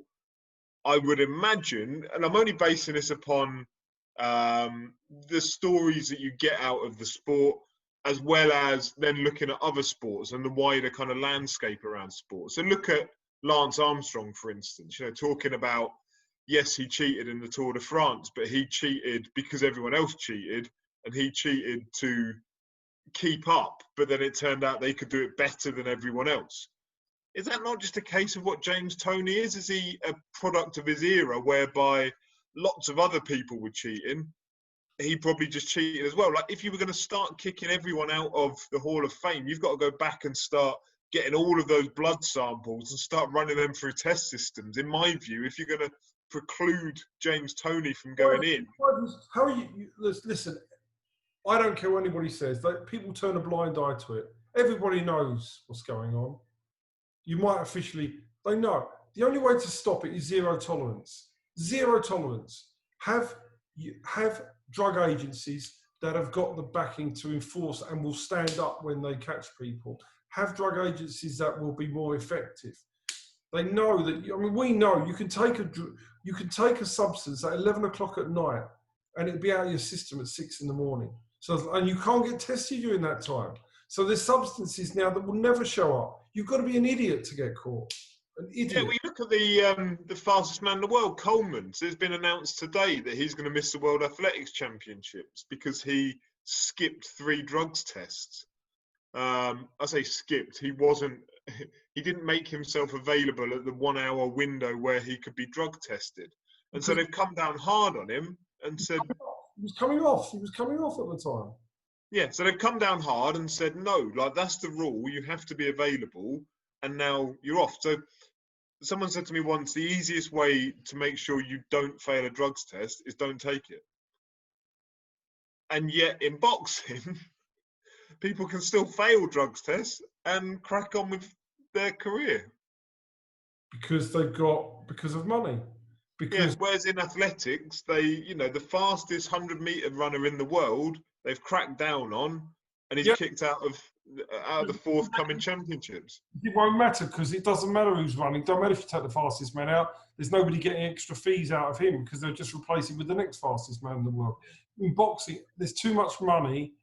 I would imagine, and I'm only basing this upon the stories that you get out of the sport, as well as then looking at other sports and the wider kind of landscape around sports. So look at Lance Armstrong, for instance, talking about, yes, he cheated in the Tour de France, but he cheated because everyone else cheated, and he cheated to keep up, but then it turned out they could do it better than everyone else. Is that not just a case of what James Toney is? Is he a product of his era whereby lots of other people were cheating? He probably just cheated as well. Like, if you were going to start kicking everyone out of the Hall of Fame, you've got to go back and start getting all of those blood samples and start running them through test systems. In my view, if you're going to preclude James Toney from going in. How are you? Listen, I don't care what anybody says. People turn a blind eye to it. Everybody knows what's going on. You might officially, they know. The only way to stop it is zero tolerance. Zero tolerance. Have drug agencies that have got the backing to enforce and will stand up when they catch people. Have drug agencies that will be more effective. They know that. We know you can take a substance at 11 o'clock at night and it'll be out of your system at 6 in the morning. So, and you can't get tested during that time. So there's substances now that will never show up. You've got to be an idiot to get caught. An idiot. Yeah, we look at the fastest man in the world, Coleman. So it's been announced today that he's going to miss the World Athletics Championships because he skipped 3 drugs tests. I say skipped. He didn't make himself available at the 1 hour window where he could be drug tested. And so they've come down hard on him and said... He was coming off. He was coming off at the time. Yeah, so they've come down hard and said, no, like, that's the rule. You have to be available, and now you're off. So someone said to me once, the easiest way to make sure you don't fail a drugs test is don't take it. And yet in boxing, people can still fail drugs tests and crack on with their career. Because of money. Yeah, whereas in athletics, the fastest 100-meter runner in the world, they've cracked down on, and he's kicked out of the forthcoming championships. It won't matter because it doesn't matter who's running. It don't matter if you take the fastest man out. There's nobody getting extra fees out of him because they'll just replace him with the next fastest man in the world. In boxing, there's too much money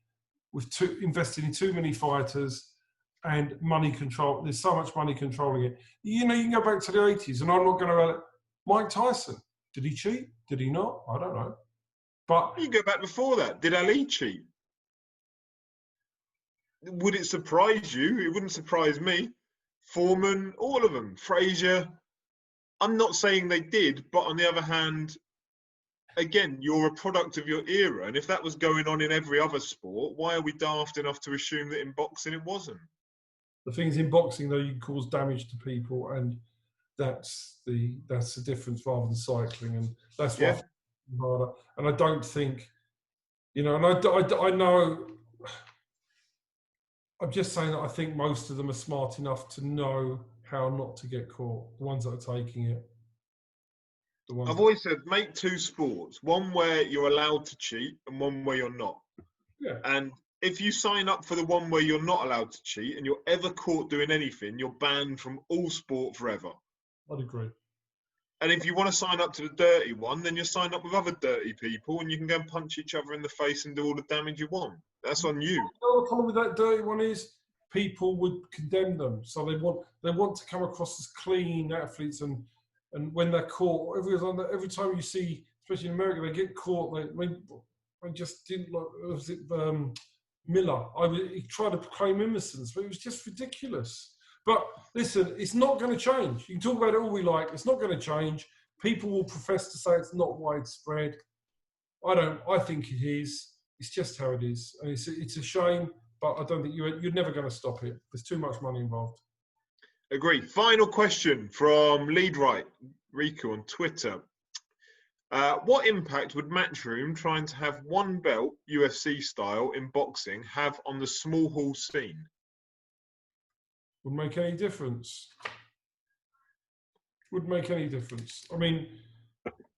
invested in too many fighters and money control. There's so much money controlling it. You can go back to the 80s, and I'm not going to... Mike Tyson, did he cheat? Did he not? I don't know. But you go back before that. Did Ali cheat? Would it surprise you? It wouldn't surprise me. Foreman, all of them. Frazier. I'm not saying they did, but on the other hand, again, you're a product of your era. And if that was going on in every other sport, why are we daft enough to assume that in boxing it wasn't? The things in boxing, though, you can cause damage to people, and that's the difference rather than cycling, and that's why it's harder. And I don't think, and I know. I'm just saying that I think most of them are smart enough to know how not to get caught. The ones that are taking it. I've always said make two sports, one where you're allowed to cheat and one where you're not. Yeah. And if you sign up for the one where you're not allowed to cheat and you're ever caught doing anything, you're banned from all sport forever. I'd agree. And if you want to sign up to the dirty one, then you sign up with other dirty people and you can go and punch each other in the face and do all the damage you want. That's on you. The problem with that dirty one is people would condemn them. So they want to come across as clean athletes, and when they're caught, every time you see, especially in America, they get caught. They just didn't like. Was it Miller? He tried to proclaim innocence, but it was just ridiculous. But listen, it's not going to change. You can talk about it all we like. It's not going to change. People will profess to say it's not widespread. I don't. I think it is. It's just how it is. And it's a shame, but I don't think you're never going to stop it. There's too much money involved. Agree. Final question from Lead Right Riku on Twitter. What impact would Matchroom trying to have one belt, UFC style, in boxing have on the small hall scene? Would make any difference. Would make any difference. I mean,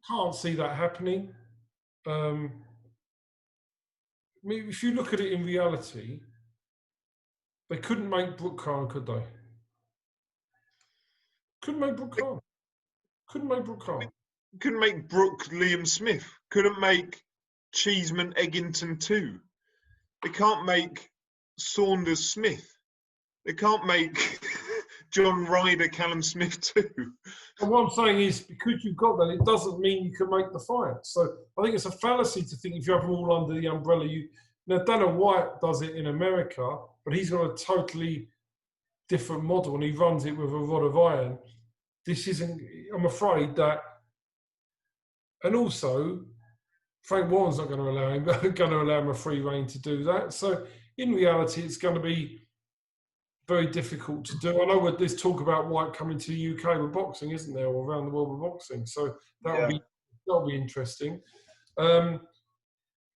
can't see that happening. I mean, if you look at it in reality, they couldn't make Brooke Khan, could they? Couldn't make Brooke Khan. Couldn't make Brooke Khan. Couldn't make Brooke Liam Smith. Couldn't make Cheeseman Eggington 2. They can't make Saunders Smith. They can't make John Ryder Callum Smith 2. And what I'm saying is, because you've got that, it doesn't mean you can make the fight. So I think it's a fallacy to think if you have them all under the umbrella. Now, Dana White does it in America, but he's got a totally different model and he runs it with a rod of iron. This isn't, I'm afraid that, and also, Frank Warren's not going to allow him a free rein to do that. So in reality, it's going to be very difficult to do. I know there's talk about White coming to the UK with boxing, isn't there, or around the world with boxing. So that'll be interesting. But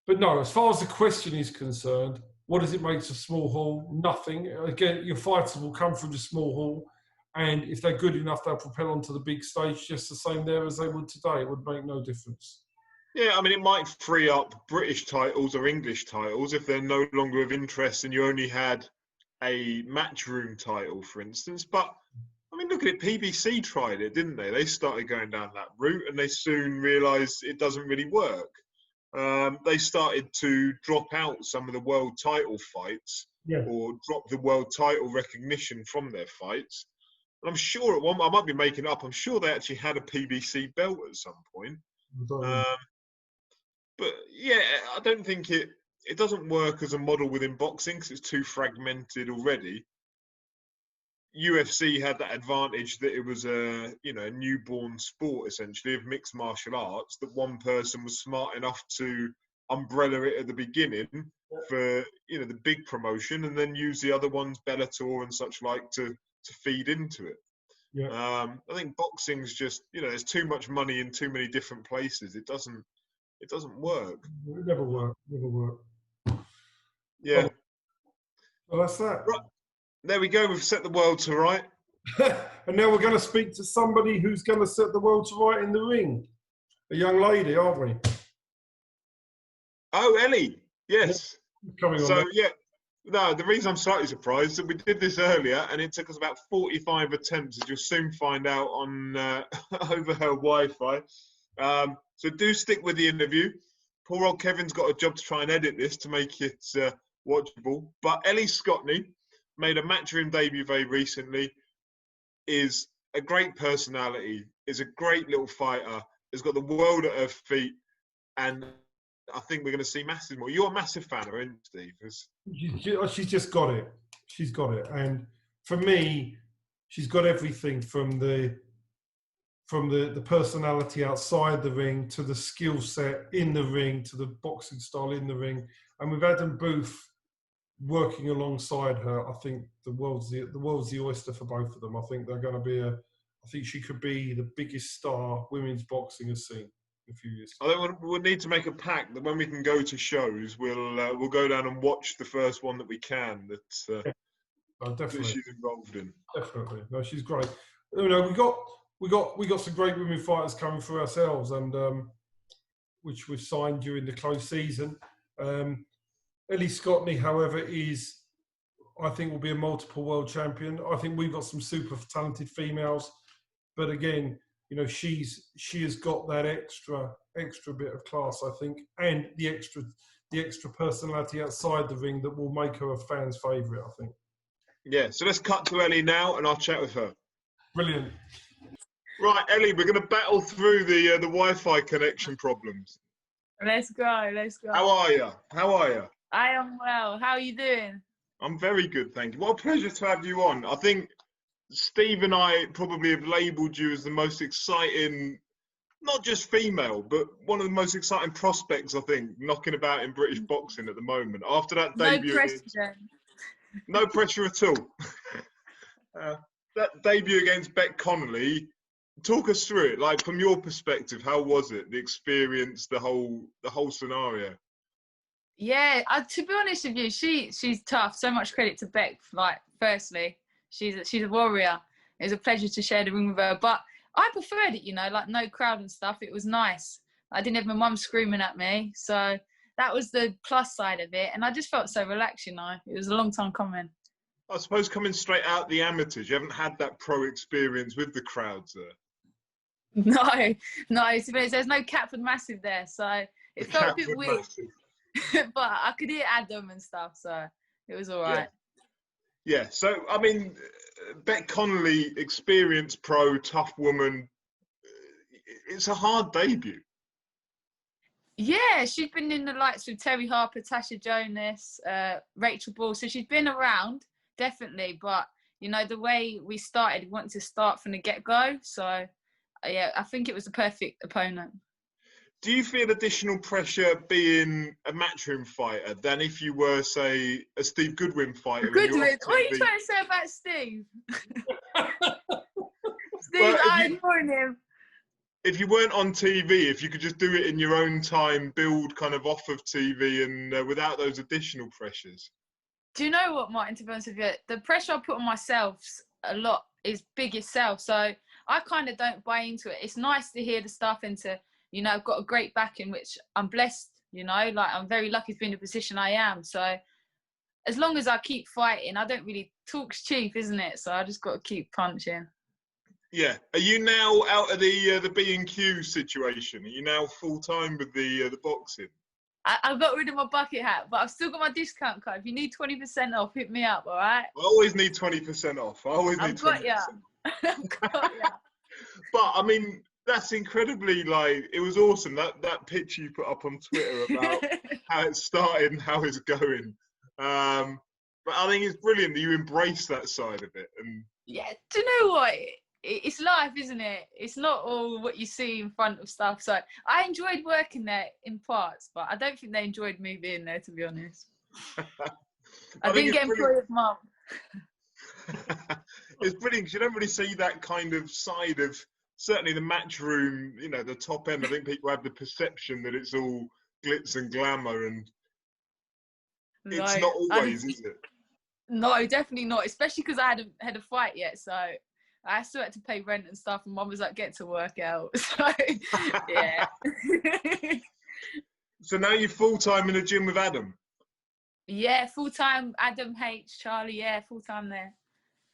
no, as far as the question is concerned, what does it make to small hall? Nothing. Again, your fighters will come from the small hall, and if they're good enough, they'll propel onto the big stage just the same there as they would today. It would make no difference. Yeah, I mean, it might free up British titles or English titles if they're no longer of interest and you only had a Matchroom title, for instance. But, I mean, look at it. PBC tried it, didn't they? They started going down that route and they soon realised it doesn't really work. They started to drop out some of the world title fights or drop the world title recognition from their fights. And I'm sure at one, I might be making it up, I'm sure they actually had a PBC belt at some point. But yeah, I don't think it doesn't work as a model within boxing because it's too fragmented already. UFC had that advantage that it was a newborn sport essentially of mixed martial arts, that one person was smart enough to umbrella it at the beginning for the big promotion and then use the other ones, Bellator and such like, to feed into it. I think boxing's just there's too much money in too many different places. It doesn't work. It never work. Yeah. Well, that's that. Right. There we go. We've set the world to right. And now we're going to speak to somebody who's going to set the world to right in the ring. A young lady, aren't we? Oh, Ellie. Yes. Coming on. So, no, the reason I'm slightly surprised is that we did this earlier and it took us about 45 attempts, as you'll soon find out on over her Wi-Fi. So do stick with the interview. Poor old Kevin's got a job to try and edit this to make it watchable. But Ellie Scotney made a Matchroom debut very recently, is a great personality, is a great little fighter, has got the world at her feet, and I think we're going to see massive more. You're a massive fan of her, aren't you, Steve? She's just got it. She's got it. And for me, she's got everything from the personality outside the ring to the skill set in the ring to the boxing style in the ring. And with Adam Booth working alongside her, I think the world's the oyster for both of them. I think they're going to be I think she could be the biggest star women's boxing has seen in a few years. I think we'll need to make a pact that when we can go to shows, we'll go down and watch the first one that we can. That definitely. that she's involved in. Definitely, no, she's great. We got we got some great women fighters coming through ourselves, and which we've signed during the close season. Ellie Scotney, however, I think will be a multiple world champion. I think we've got some super talented females, but again, you know, she has got that extra bit of class, I think, and the extra personality outside the ring that will make her a fan's favourite, I think. Yeah, so let's cut to Ellie now, and I'll chat with her. Brilliant. Right, Ellie, we're going to battle through the Wi-Fi connection problems. Let's go. How are you? I am well. How are you doing? I'm very good, thank you. What a pleasure to have you on. I think Steve and I probably have labelled you as the most exciting, not just female, but one of the most exciting prospects, I think, knocking about in British boxing at the moment. After that debut... No pressure. No pressure at all. That debut against Beck Connolly, talk us through it. Like, from your perspective, how was it? The experience, the whole scenario? Yeah, to be honest with you, she's tough. So much credit to Beck. Like, firstly, she's a warrior. It was a pleasure to share the ring with her. But I preferred it, you know, like no crowd and stuff. It was nice. I didn't have my mum screaming at me, so that was the plus side of it. And I just felt so relaxed, you know. It was a long time coming. I suppose coming straight out the amateurs, you haven't had that pro experience with the crowds there. No. To be honest, there's no Catford Massive there, so it felt a bit weird. But I could hear Adam and stuff, so it was all right. Yeah. So, I mean, Beck Connolly, experienced pro, tough woman. It's a hard debut. Yeah, she's been in the lights with Terry Harper, Tasha Jonas, Rachel Ball. So she's been around, definitely. But, you know, the way we started, we wanted to start from the get-go. So, yeah, I think it was the perfect opponent. Do you feel additional pressure being a Matchroom fighter than if you were, say, a Steve Goodwin fighter? Goodwin? What are you trying to say about Steve? Steve, I'm ignoring him. If you weren't on TV, if you could just do it in your own time, build kind of off of TV and without those additional pressures. Do you know what, Martin, to be honest with you, the pressure I put on myself a lot is big itself. So I kind of don't buy into it. It's nice to hear the stuff and to, you know, I've got a great backing, which I'm blessed, you know, like I'm very lucky to be in the position I am. So as long as I keep fighting, I don't really, talk's cheap, isn't it? So I just got to keep punching. Yeah. Are you now out of the B&Q situation? Are you now full-time with the boxing? I got rid of my bucket hat, but I've still got my discount card. If you need 20% off, hit me up, all right? I always need 20% off. I've got ya. But, I mean, that's incredibly, like, it was awesome. That picture you put up on Twitter about how it started and how it's going. But I think it's brilliant that you embrace that side of it. And yeah, do you know what? It's life, isn't it? It's not all what you see in front of stuff. So I enjoyed working there in parts, but I don't think they enjoyed me being there, to be honest. I didn't get employed with Mum. It's brilliant because you don't really see that kind of side of, certainly the Matchroom, you know, the top end. I think people have the perception that it's all glitz and glamour, and it's not always, is it? No, definitely not, especially because I hadn't had a fight yet, so I still had to pay rent and stuff, and Mum was like, get to work out. So, yeah. So now you're full-time in a gym with Adam? Yeah, full-time, Adam H, Charlie, yeah, full-time there.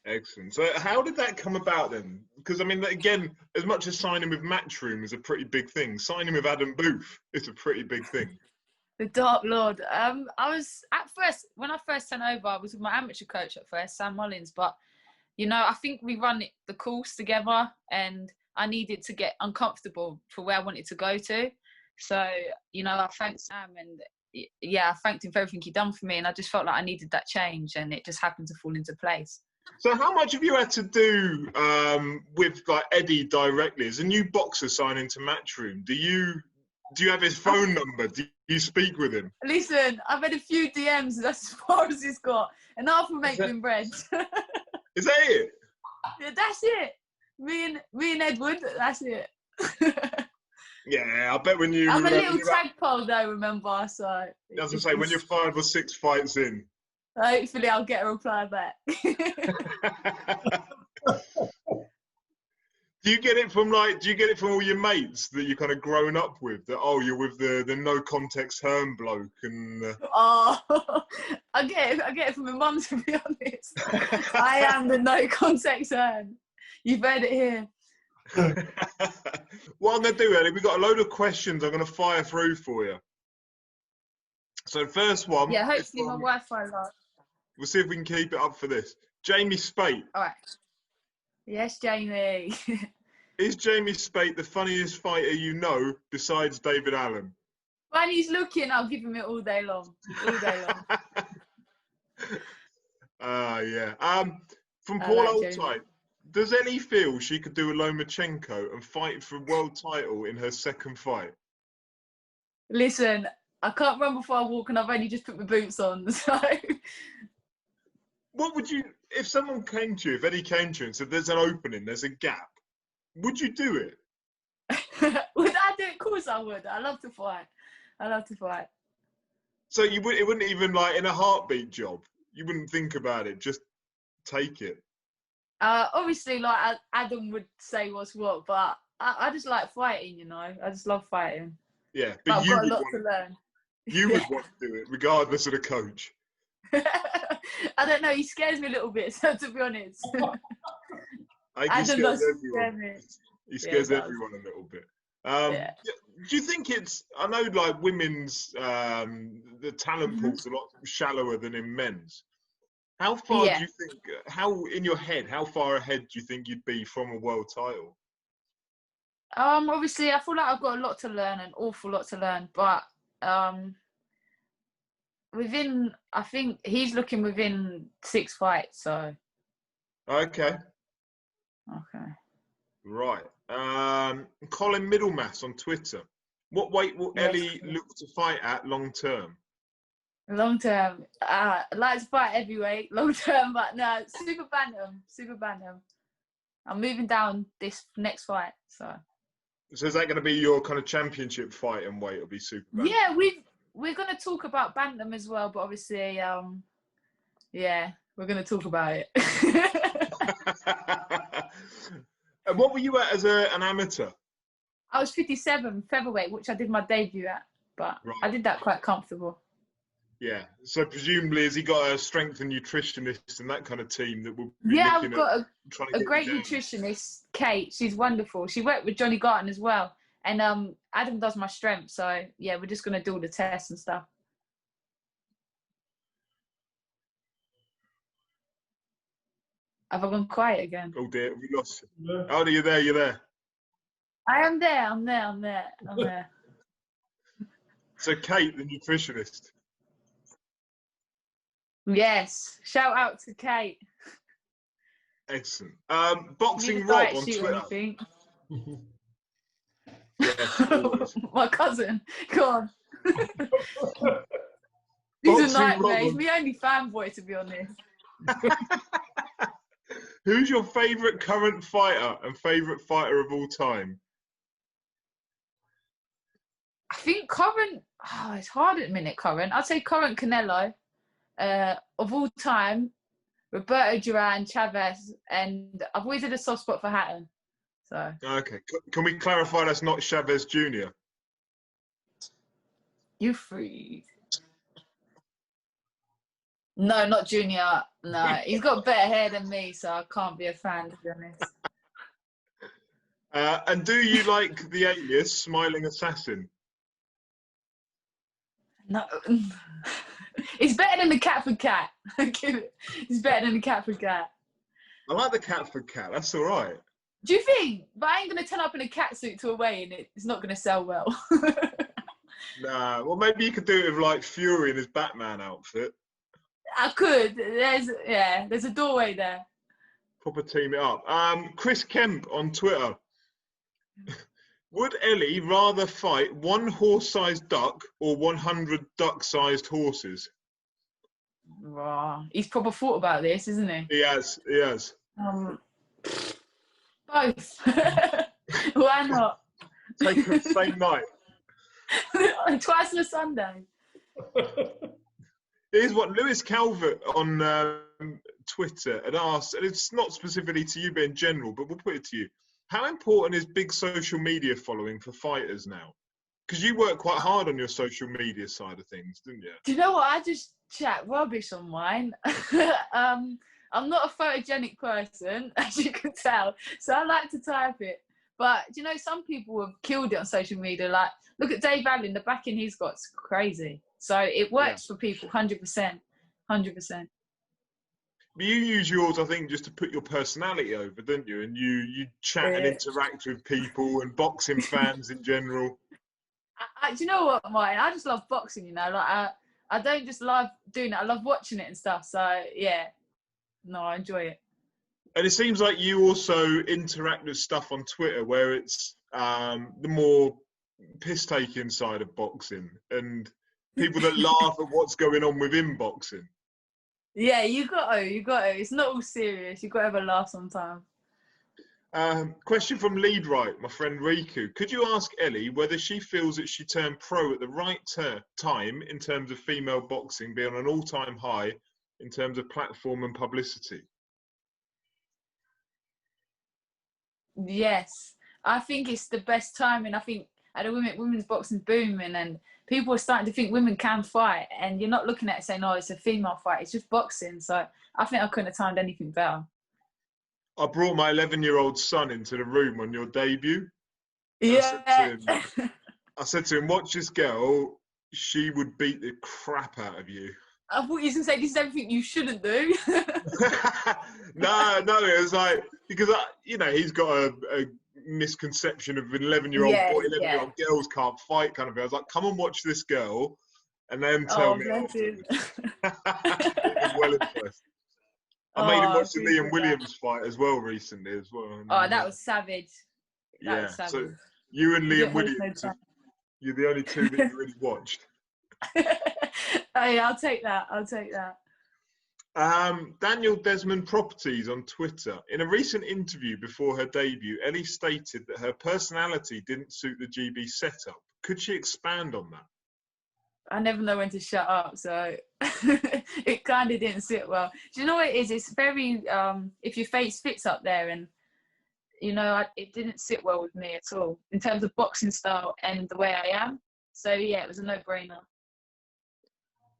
Excellent. So how did that come about then? Because, I mean, again, as much as signing with Matchroom is a pretty big thing, signing with Adam Booth is a pretty big thing. The Dark Lord. I was, at first, when I first turned over, I was with my amateur coach at first, Sam Mullins, but you know, I think we run the course together and I needed to get uncomfortable for where I wanted to go to. So, you know, I thanked Sam and yeah, I thanked him for everything he'd done for me, and I just felt like I needed that change, and it just happened to fall into place. So how much have you had to do with like Eddie directly? As a new boxer signing to Matchroom, do you have his phone number? Do you speak with him? Listen, I've had a few DMs, that's as far as it's got, and half of them ain't been bread. Is that it? Yeah, that's it. Me and Edward, that's it. Yeah, I bet when you... I'm a little tagpole though, remember, so... As I say, when you're 5 or 6 fights in. Hopefully I'll get a reply back. Do you get it from all your mates that you're kind of grown up with? That you're with the no context Hearn bloke and. Oh, I get it from my mum, to be honest. I am the no context Hearn. You've heard it here. What I'm gonna do, Ellie, we've got a load of questions I'm gonna fire through for you. So first one. Yeah, hopefully my Wi-Fi lasts. We'll see if we can keep it up for this. Jamie Speight. All right. Yes, Jamie. Is Jamie Speight the funniest fighter you know besides David Allen? When he's looking, I'll give him it all day long. All day long. Yeah. From Paul Oldtime, does Ellie feel she could do a Lomachenko and fight for a world title in her second fight? Listen, I can't run before I walk, and I've only just put my boots on, so... What would you, if someone came to you, if Eddie came to you and said, there's an opening, there's a gap, would you do it? Would I do it? Of course I would. I love to fight. So it wouldn't even, like, in a heartbeat job, you wouldn't think about it, just take it? Obviously, like, Adam would say what's what, but I just like fighting, you know? I just love fighting. Yeah, but I've you got a would lot to learn. You would want to do it, regardless of the coach. I don't know, he scares me a little bit, so to be honest. He scares everyone a little bit. Do you think it's, I know like women's, the talent pool's a lot shallower than in men's. How far do you think, in your head, how far ahead do you think you'd be from a world title? Obviously I feel like I've got a lot to learn, an awful lot to learn, but I think he's looking within 6 fights, so. Okay. Right. Colin Middlemass on Twitter. What weight will Ellie look to fight at long term? Long term, I'd like to fight heavyweight. Long term, but no, super bantam. I'm moving down this next fight, so. So is that going to be your kind of championship fight and weight? It'll be super bantam? Yeah, we're going to talk about bantam as well, but obviously, we're going to talk about it. And what were you at as an amateur? I was 57 featherweight, which I did my debut at, but I did that quite comfortable. Yeah. So presumably, has he got a strength and nutritionist and that kind of team that will be I've got a great nutritionist, Kate. She's wonderful. She worked with Johnny Garton as well. And Adam does my strength. So, yeah, we're just going to do all the tests and stuff. Have I gone quiet again? Oh, dear. We lost you. Oh, you're there. You're there. I am there. I'm there. So, Kate, the nutritionist. Yes. Shout out to Kate. Excellent. Boxing Rob on Twitter. Yes, my cousin. Go on. He's a nightmare. He's my only fanboy, to be honest. Who's your favourite current fighter and favourite fighter of all time? I think current... it's hard at the minute, current. I'd say current Canelo. Of all time, Roberto Duran, Chavez, and I've always had a soft spot for Hatton. So. Okay. Can we clarify that's not Chavez Jr.? You freeze. No, not Junior. No, he's got better hair than me, so I can't be a fan, to be honest. And do you like the alias Smiling Assassin? No. It's better than the Cat for Cat. It's better than the Cat for Cat. I like the Cat for Cat. That's all right. Do you think? But I ain't going to turn up in a cat suit to a weigh-in. It's not going to sell well. Nah. Well, maybe you could do it with, like, Fury in his Batman outfit. I could. There's a doorway there. Proper team it up. Chris Kemp on Twitter. Would Ellie rather fight one horse-sized duck or 100 duck-sized horses? He's proper thought about this, isn't he? He has. Both. Why not? Take them same night. Twice on a Sunday. Here's what Lewis Calvert on Twitter had asked, and it's not specifically to you, but in general, but we'll put it to you. How important is big social media following for fighters now? Because you work quite hard on your social media side of things, didn't you? Do you know what? I just chat rubbish on mine. I'm not a photogenic person, as you can tell, so I like to type it. But do you know, some people have killed it on social media. Like, look at Dave Allen, the backing he's got's crazy. So it works for people, 100%, 100%. But you use yours, I think, just to put your personality over, don't you? And you chat and interact with people and boxing fans in general. Do you know what, Martin? I just love boxing, you know. Like, I don't just love doing it. I love watching it and stuff. So, yeah. No, I enjoy it. And it seems like you also interact with stuff on Twitter where it's the more piss-taking side of boxing and people that laugh at what's going on within boxing. Yeah, you got to. It's not all serious. You got to have a laugh sometimes. Question from Lead Right, my friend Riku. Could you ask Ellie whether she feels that she turned pro at the right time in terms of female boxing being on an all-time high in terms of platform and publicity? Yes. I think it's the best timing. I think at the women's boxing booming and people are starting to think women can fight, and you're not looking at it saying, oh, it's a female fight. It's just boxing. So I think I couldn't have timed anything better. I brought my 11-year-old son into the room on your debut. Yeah. I said to him, watch this girl. She would beat the crap out of you. I thought you were going to say this is everything you shouldn't do. No, it was like, because, he's got a misconception of an 11-year-old boy, 11-year-old girls can't fight kind of thing. I was like, come and watch this girl and then tell me. It was well impressed. I made him watch the Liam Williams fight as well recently as well. Oh, that was savage. That was savage. So you and Liam Williams, you're the only two that you really watched. Hey, I'll take that. Daniel Desmond Properties on Twitter. In a recent interview before her debut, Ellie stated that her personality didn't suit the GB setup. Could she expand on that? I never know when to shut up, so it kind of didn't sit well. Do you know what it is? It's very, if your face fits up there, and, it didn't sit well with me at all in terms of boxing style and the way I am. So, yeah, it was a no-brainer.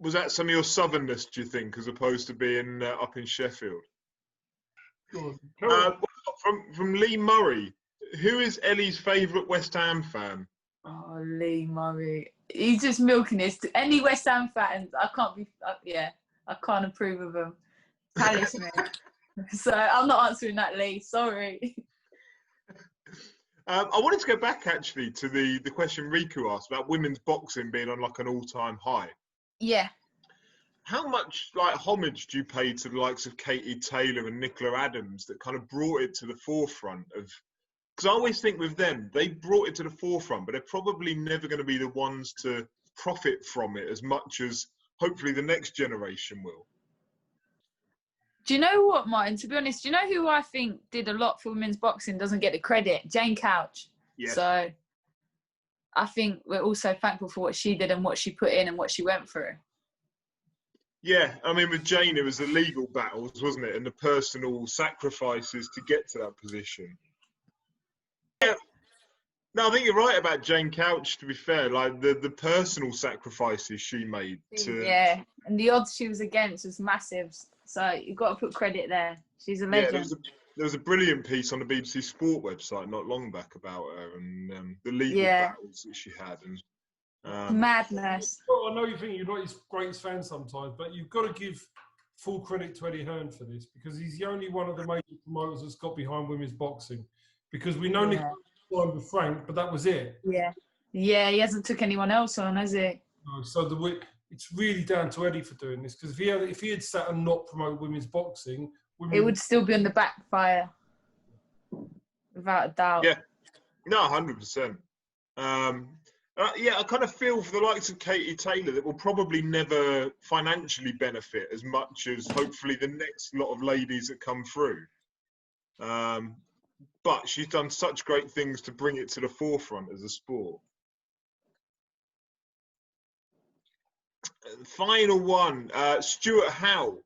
Was that some of your southernness, do you think, as opposed to being up in Sheffield? From Lee Murray, who is Ellie's favourite West Ham fan? Oh, Lee Murray. He's just milking this. Any West Ham fans, I can't approve of them. Palace me. So I'm not answering that, Lee. Sorry. I wanted to go back, actually, to the question Riku asked about women's boxing being on, like, an all-time high. Yeah. How much homage do you pay to the likes of Katie Taylor and Nicola Adams that kind of brought it to the forefront of? Because I always think with them, they brought it to the forefront, but they're probably never going to be the ones to profit from it as much as hopefully the next generation will. Do you know what, Martin? To be honest, do you know who I think did a lot for women's boxing, doesn't get the credit? Jane Couch. Yeah. So I think we're also thankful for what she did and what she put in and what she went through. Yeah, I mean, with Jane, it was the legal battles, wasn't it? And the personal sacrifices to get to that position. Yeah. No, I think you're right about Jane Couch, to be fair. Like, the personal sacrifices she made. Yeah, and the odds she was against was massive. So you've got to put credit there. She's a legend. Yeah, there was a brilliant piece on the BBC Sport website not long back about her and the legal battles that she had. And madness. I know you think you're not his greatest fan sometimes, but you've got to give full credit to Eddie Hearn for this, because he's the only one of the major promoters that's got behind women's boxing. Because we know Nick with Frank, but that was it. Yeah, he hasn't took anyone else on, has he? No, so it's really down to Eddie for doing this, because if he had sat and not promoted women's boxing, it would still be on the backfire, without a doubt. Yeah, no, 100%. I kind of feel for the likes of Katie Taylor that will probably never financially benefit as much as hopefully the next lot of ladies that come through. But she's done such great things to bring it to the forefront as a sport. Final one, Stuart Howe.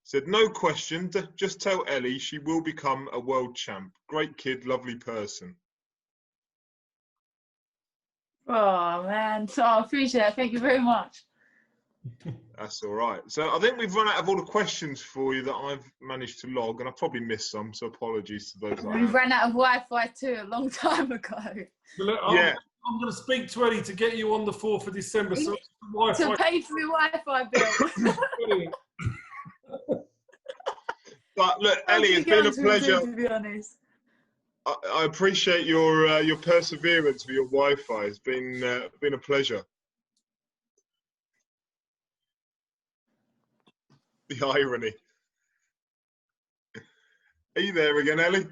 Said, no question, just tell Ellie she will become a world champ. Great kid, lovely person. Oh man, so I appreciate it. Thank you very much. That's all right. So I think we've run out of all the questions for you that I've managed to log, and I probably missed some, so apologies to those that I We have. ran out of Wi-Fi too a long time ago. Look, Yeah. I'm going to speak to Eddie to get you on the 4th of December. So To pay for my Wi-Fi bill. But look, Ellie, it's been a pleasure. To be honest. I appreciate your perseverance with your Wi-Fi. It's been a pleasure. The irony. Are you there again, Ellie?